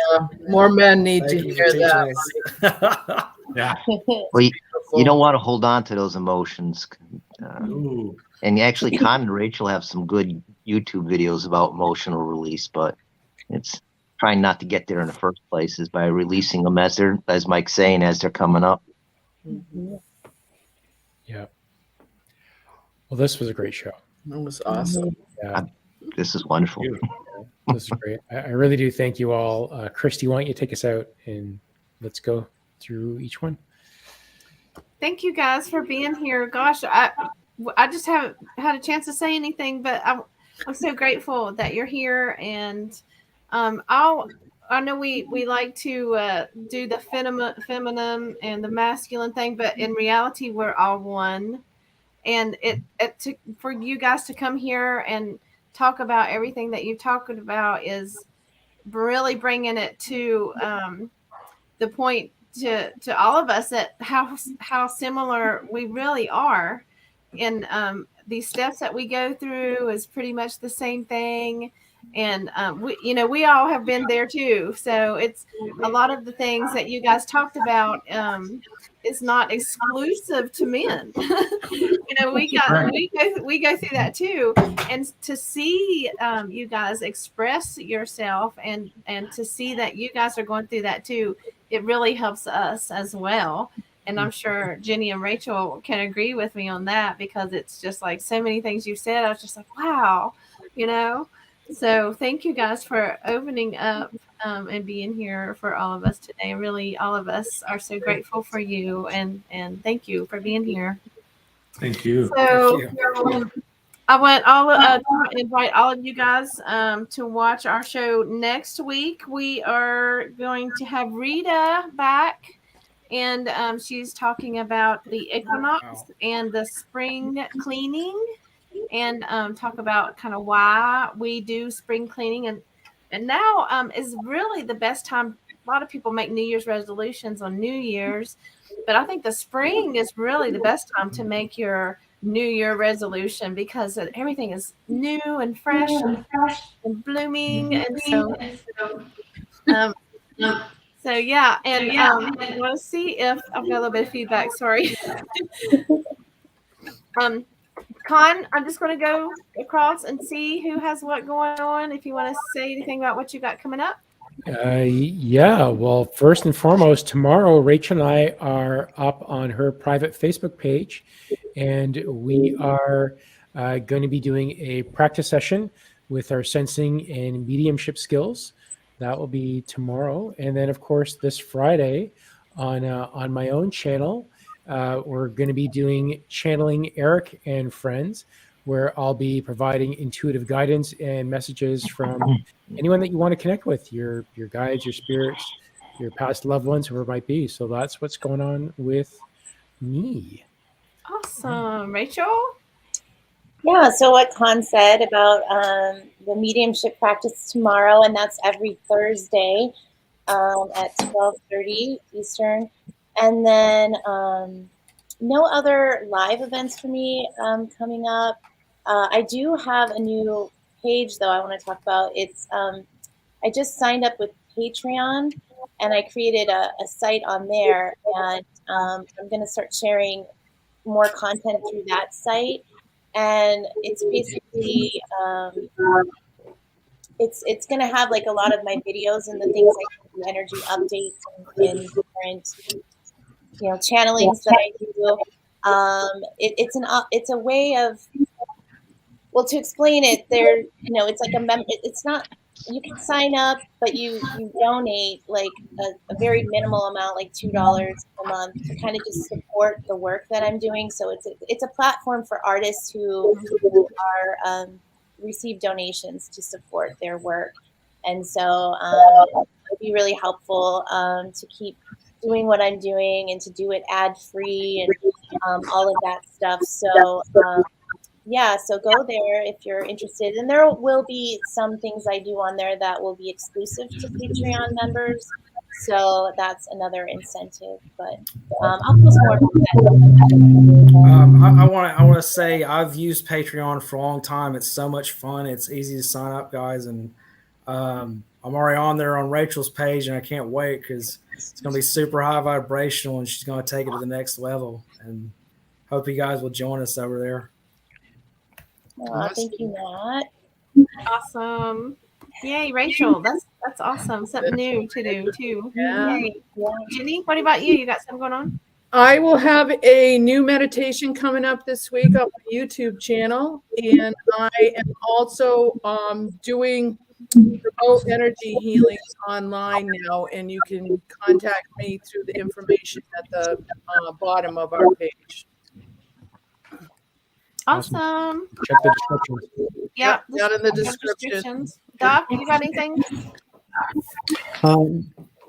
more men need to hear that. Yeah. Well, you don't want to hold on to those emotions. And actually, Con and Rachel have some good YouTube videos about emotional release, but it's trying not to get there in the first place is by releasing them as Mike's saying, as they're coming up. Mm-hmm. Yeah. Well, this was a great show. That was awesome. Yeah. This is wonderful. This is great. I really do thank you all. Christy, why don't you take us out and let's go through each one. Thank you guys for being here. Gosh, I just haven't had a chance to say anything, but I'm so grateful that you're here. And I know we like to do the feminine and the masculine thing, but in reality, we're all one. And for you guys to come here and talk about everything that you've talked about is really bringing it to the point to all of us that how similar we really are. And these steps that we go through is pretty much the same thing. And we all have been there too. So it's a lot of the things that you guys talked about is not exclusive to men. We go through that too. And to see you guys express yourself and to see that you guys are going through that too, it really helps us as well. And I'm sure Jenny and Rachel can agree with me on that, because it's just like so many things you said. I was just like, wow, So thank you guys for opening up and being here for all of us today. Really, all of us are so grateful for you, and thank you for being here. Thank you. So I want to invite all of you guys to watch our show next week. We are going to have Rita back, and she's talking about the equinox and the spring cleaning. And talk about kind of why we do spring cleaning, and now is really the best time. A lot of people make New Year's resolutions on New Year's, but I think the spring is really the best time to make your New Year resolution, because everything is new and fresh and blooming, and so yeah. And I want to see if I've got a little bit of feedback. Sorry. Con, I'm just going to go across and see who has what going on. If you want to say anything about what you got coming up. Yeah. Well, first and foremost, tomorrow, Rachel and I are up on her private Facebook page, and we are going to be doing a practice session with our sensing and mediumship skills. That will be tomorrow. And then, of course, this Friday on my own channel, we're going to be doing Channeling Eric and Friends, where I'll be providing intuitive guidance and messages from anyone that you want to connect with, your guides, your spirits, your past loved ones, whoever it might be. So that's what's going on with me. Awesome. Rachel? Yeah, so what Con said about the mediumship practice tomorrow, and that's every Thursday at 12:30 Eastern. And then no other live events for me coming up. I do have a new page, though, I want to talk about. It's I just signed up with Patreon, and I created a site on there, and I'm going to start sharing more content through that site. And it's basically it's going to have like a lot of my videos and the things I do, energy updates and different channelings that I do. It's a way of, well, to explain it, there, it's like it's not, you can sign up, but you donate like a very minimal amount, like $2 a month, to kind of just support the work that I'm doing. So it's a platform for artists who are receive donations to support their work. And so it'd be really helpful to keep doing what I'm doing and to do it ad-free and all of that stuff. So yeah, so go there if you're interested. And there will be some things I do on there that will be exclusive to Patreon members. So that's another incentive. But I'll post more about that. I want to say I've used Patreon for a long time. It's so much fun. It's easy to sign up, guys. And I'm already on there on Rachel's page, and I can't wait because it's going to be super high vibrational, and she's going to take it to the next level. And hope you guys will join us over there. Thank you, Matt. Awesome. Yay, Rachel. That's awesome. Something new to do too. Yeah. Yay. Jenny, what about you? You got something going on? I will have a new meditation coming up this week on my YouTube channel, and I am also doing remote energy healing online now, and you can contact me through the information at the bottom of our page. Awesome. Check the description. Yeah, down in the description. Doc, you got anything?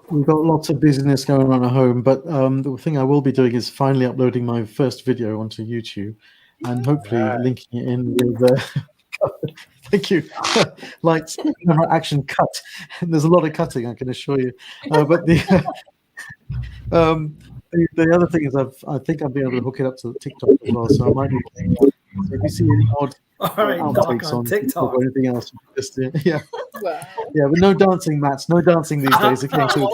We've got lots of busyness going on at home, but the thing I will be doing is finally uploading my first video onto YouTube, and hopefully linking it in with thank you. Lights, camera, action, cut. There's a lot of cutting, I can assure you. But the other thing is I think I'll be able to hook it up to TikTok as well, so I might be So if you see any odd All right, Doc outtakes on on TikTok or anything else, just yeah, Wow. yeah, but no dancing, Matt. No dancing these days. Okay, so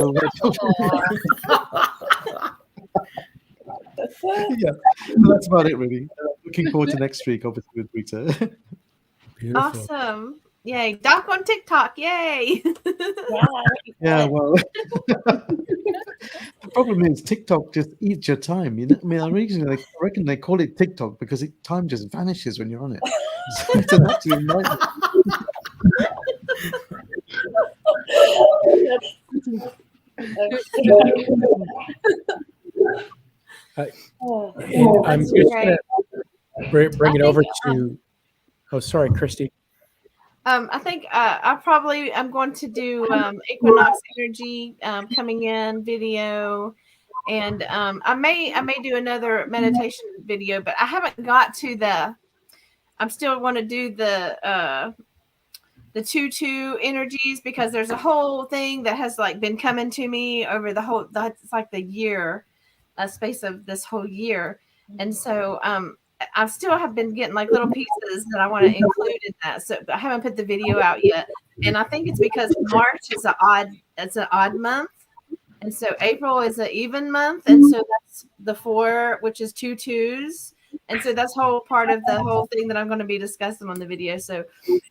yeah, that's about it, really. Looking forward to next week, obviously, with Rita. Beautiful. Awesome. Yay. Doc on TikTok. Yay. Yeah, well, the problem is TikTok just eats your time. You know, I mean, I reckon they call it TikTok because time just vanishes when you're on it. So it's an absolute nightmare. And I'm just going to bring it over to. Oh, sorry, Christy. I think I'm going to do Equinox Energy coming in video, and I may do another meditation video, but I haven't got to the. I'm still want to do the 2-2 energies because there's a whole thing that has like been coming to me over it's like the year, space of this whole year, and so I still have been getting like little pieces that I want to include in that. So I haven't put the video out yet. And I think it's because March is an odd month. And so April is an even month. And so that's the 4, which is 2 2s. And so that's whole part of the whole thing that I'm going to be discussing on the video. So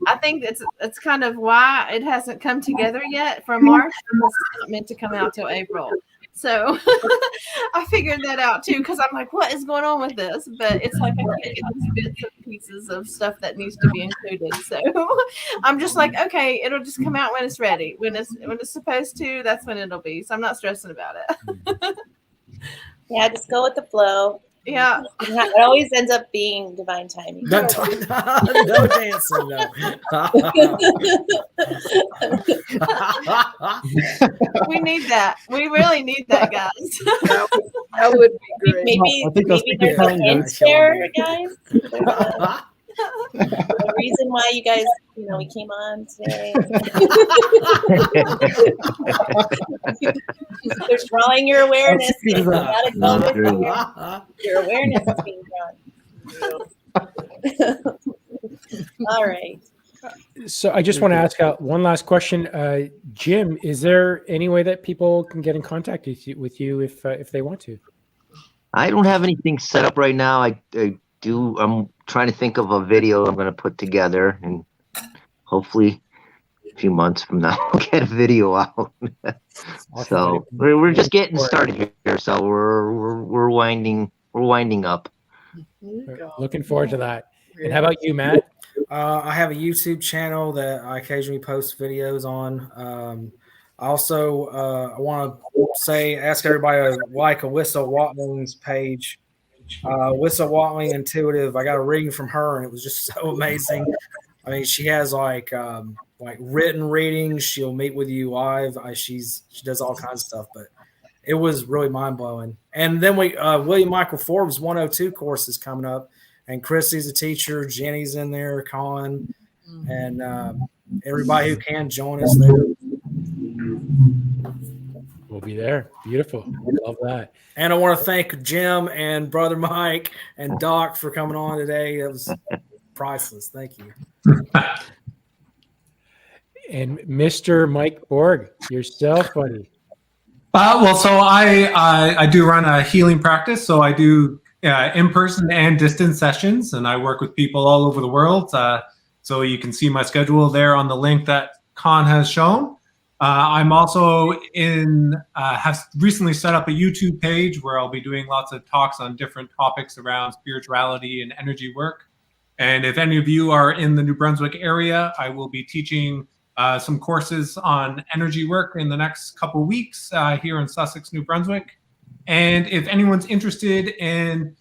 I think it's kind of why it hasn't come together yet for March. It's not meant to come out till April. So I figured that out too, because I'm like, what is going on with this? But it's like I can't get these bits and pieces of stuff that needs to be included. So I'm just like, okay, it'll just come out when it's ready. When it's supposed to, that's when it'll be. So I'm not stressing about it. Yeah, just go with the flow. Yeah. It always ends up being divine timing. no dancing, no. We need that. We really need that, guys. That would be great. Maybe there's a hint there, guys. There's a reason why you guys, we came on today. They're drawing your awareness. You gotta go with your awareness is being drawn. All right. So I just want to ask one last question. Jim, is there any way that people can get in contact with you if they want to? I don't have anything set up right now. I'm trying to think of a video I'm going to put together, and hopefully a few months from now I'll get a video out. So we're just getting started here. So we're winding up. Looking forward to that. And how about you, Matt? I have a YouTube channel that I occasionally post videos on. Also, I want to ask everybody to like Alyssa Watling's page. Alyssa Watling Intuitive. I got a reading from her, and it was just so amazing. I mean, she has like written readings. She'll meet with you live. She does all kinds of stuff, but it was really mind blowing. And then William Michael Forbes 102 course is coming up, and Christy's a teacher. Jenny's in there, Colin, and everybody who can join us there. We'll be there. Beautiful. Love that. And I want to thank Jim and Brother Mike and Doc for coming on today. It was priceless. Thank you. And Mr. Mike Borgh, yourself, buddy. Well, so I do run a healing practice. So I do in-person and distance sessions, and I work with people all over the world. So you can see my schedule there on the link that Con has shown. I'm also have recently set up a YouTube page where I'll be doing lots of talks on different topics around spirituality and energy work. And if any of you are in the New Brunswick area, I will be teaching some courses on energy work in the next couple weeks here in Sussex, New Brunswick. And if anyone's interested in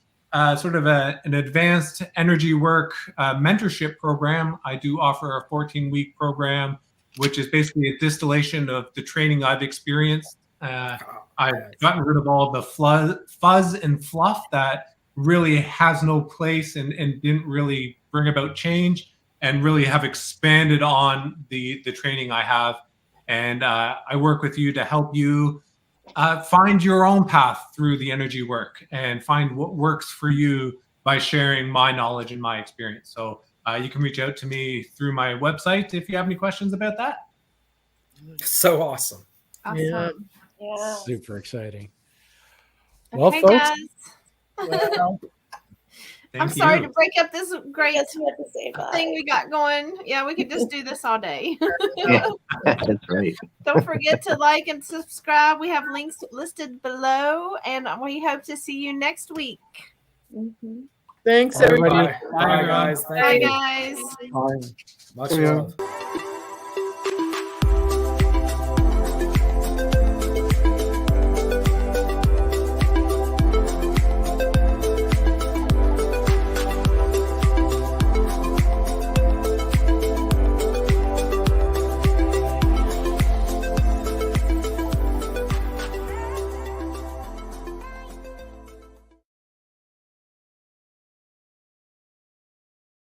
sort of an advanced energy work mentorship program, I do offer a 14-week program, which is basically a distillation of the training I've experienced. I've gotten rid of all the fuzz and fluff that really has no place and didn't really bring about change, and really have expanded on the training I have. And I work with you to help you find your own path through the energy work and find what works for you by sharing my knowledge and my experience. So you can reach out to me through my website if you have any questions about that. So awesome. Awesome. Yeah. Super exciting. Okay, Well, folks, guys. Well, I'm Thank sorry you. to break up this great Guess we have to say bye. thing we got going. Yeah, we could just do this all day. Yeah, that's right. Don't forget to like and subscribe. We have links listed below, and we hope to see you next week. Mm-hmm. Thanks, everybody. everybody. Bye, guys. Bye, Thank you. guys. Bye. Much Cheerio. love.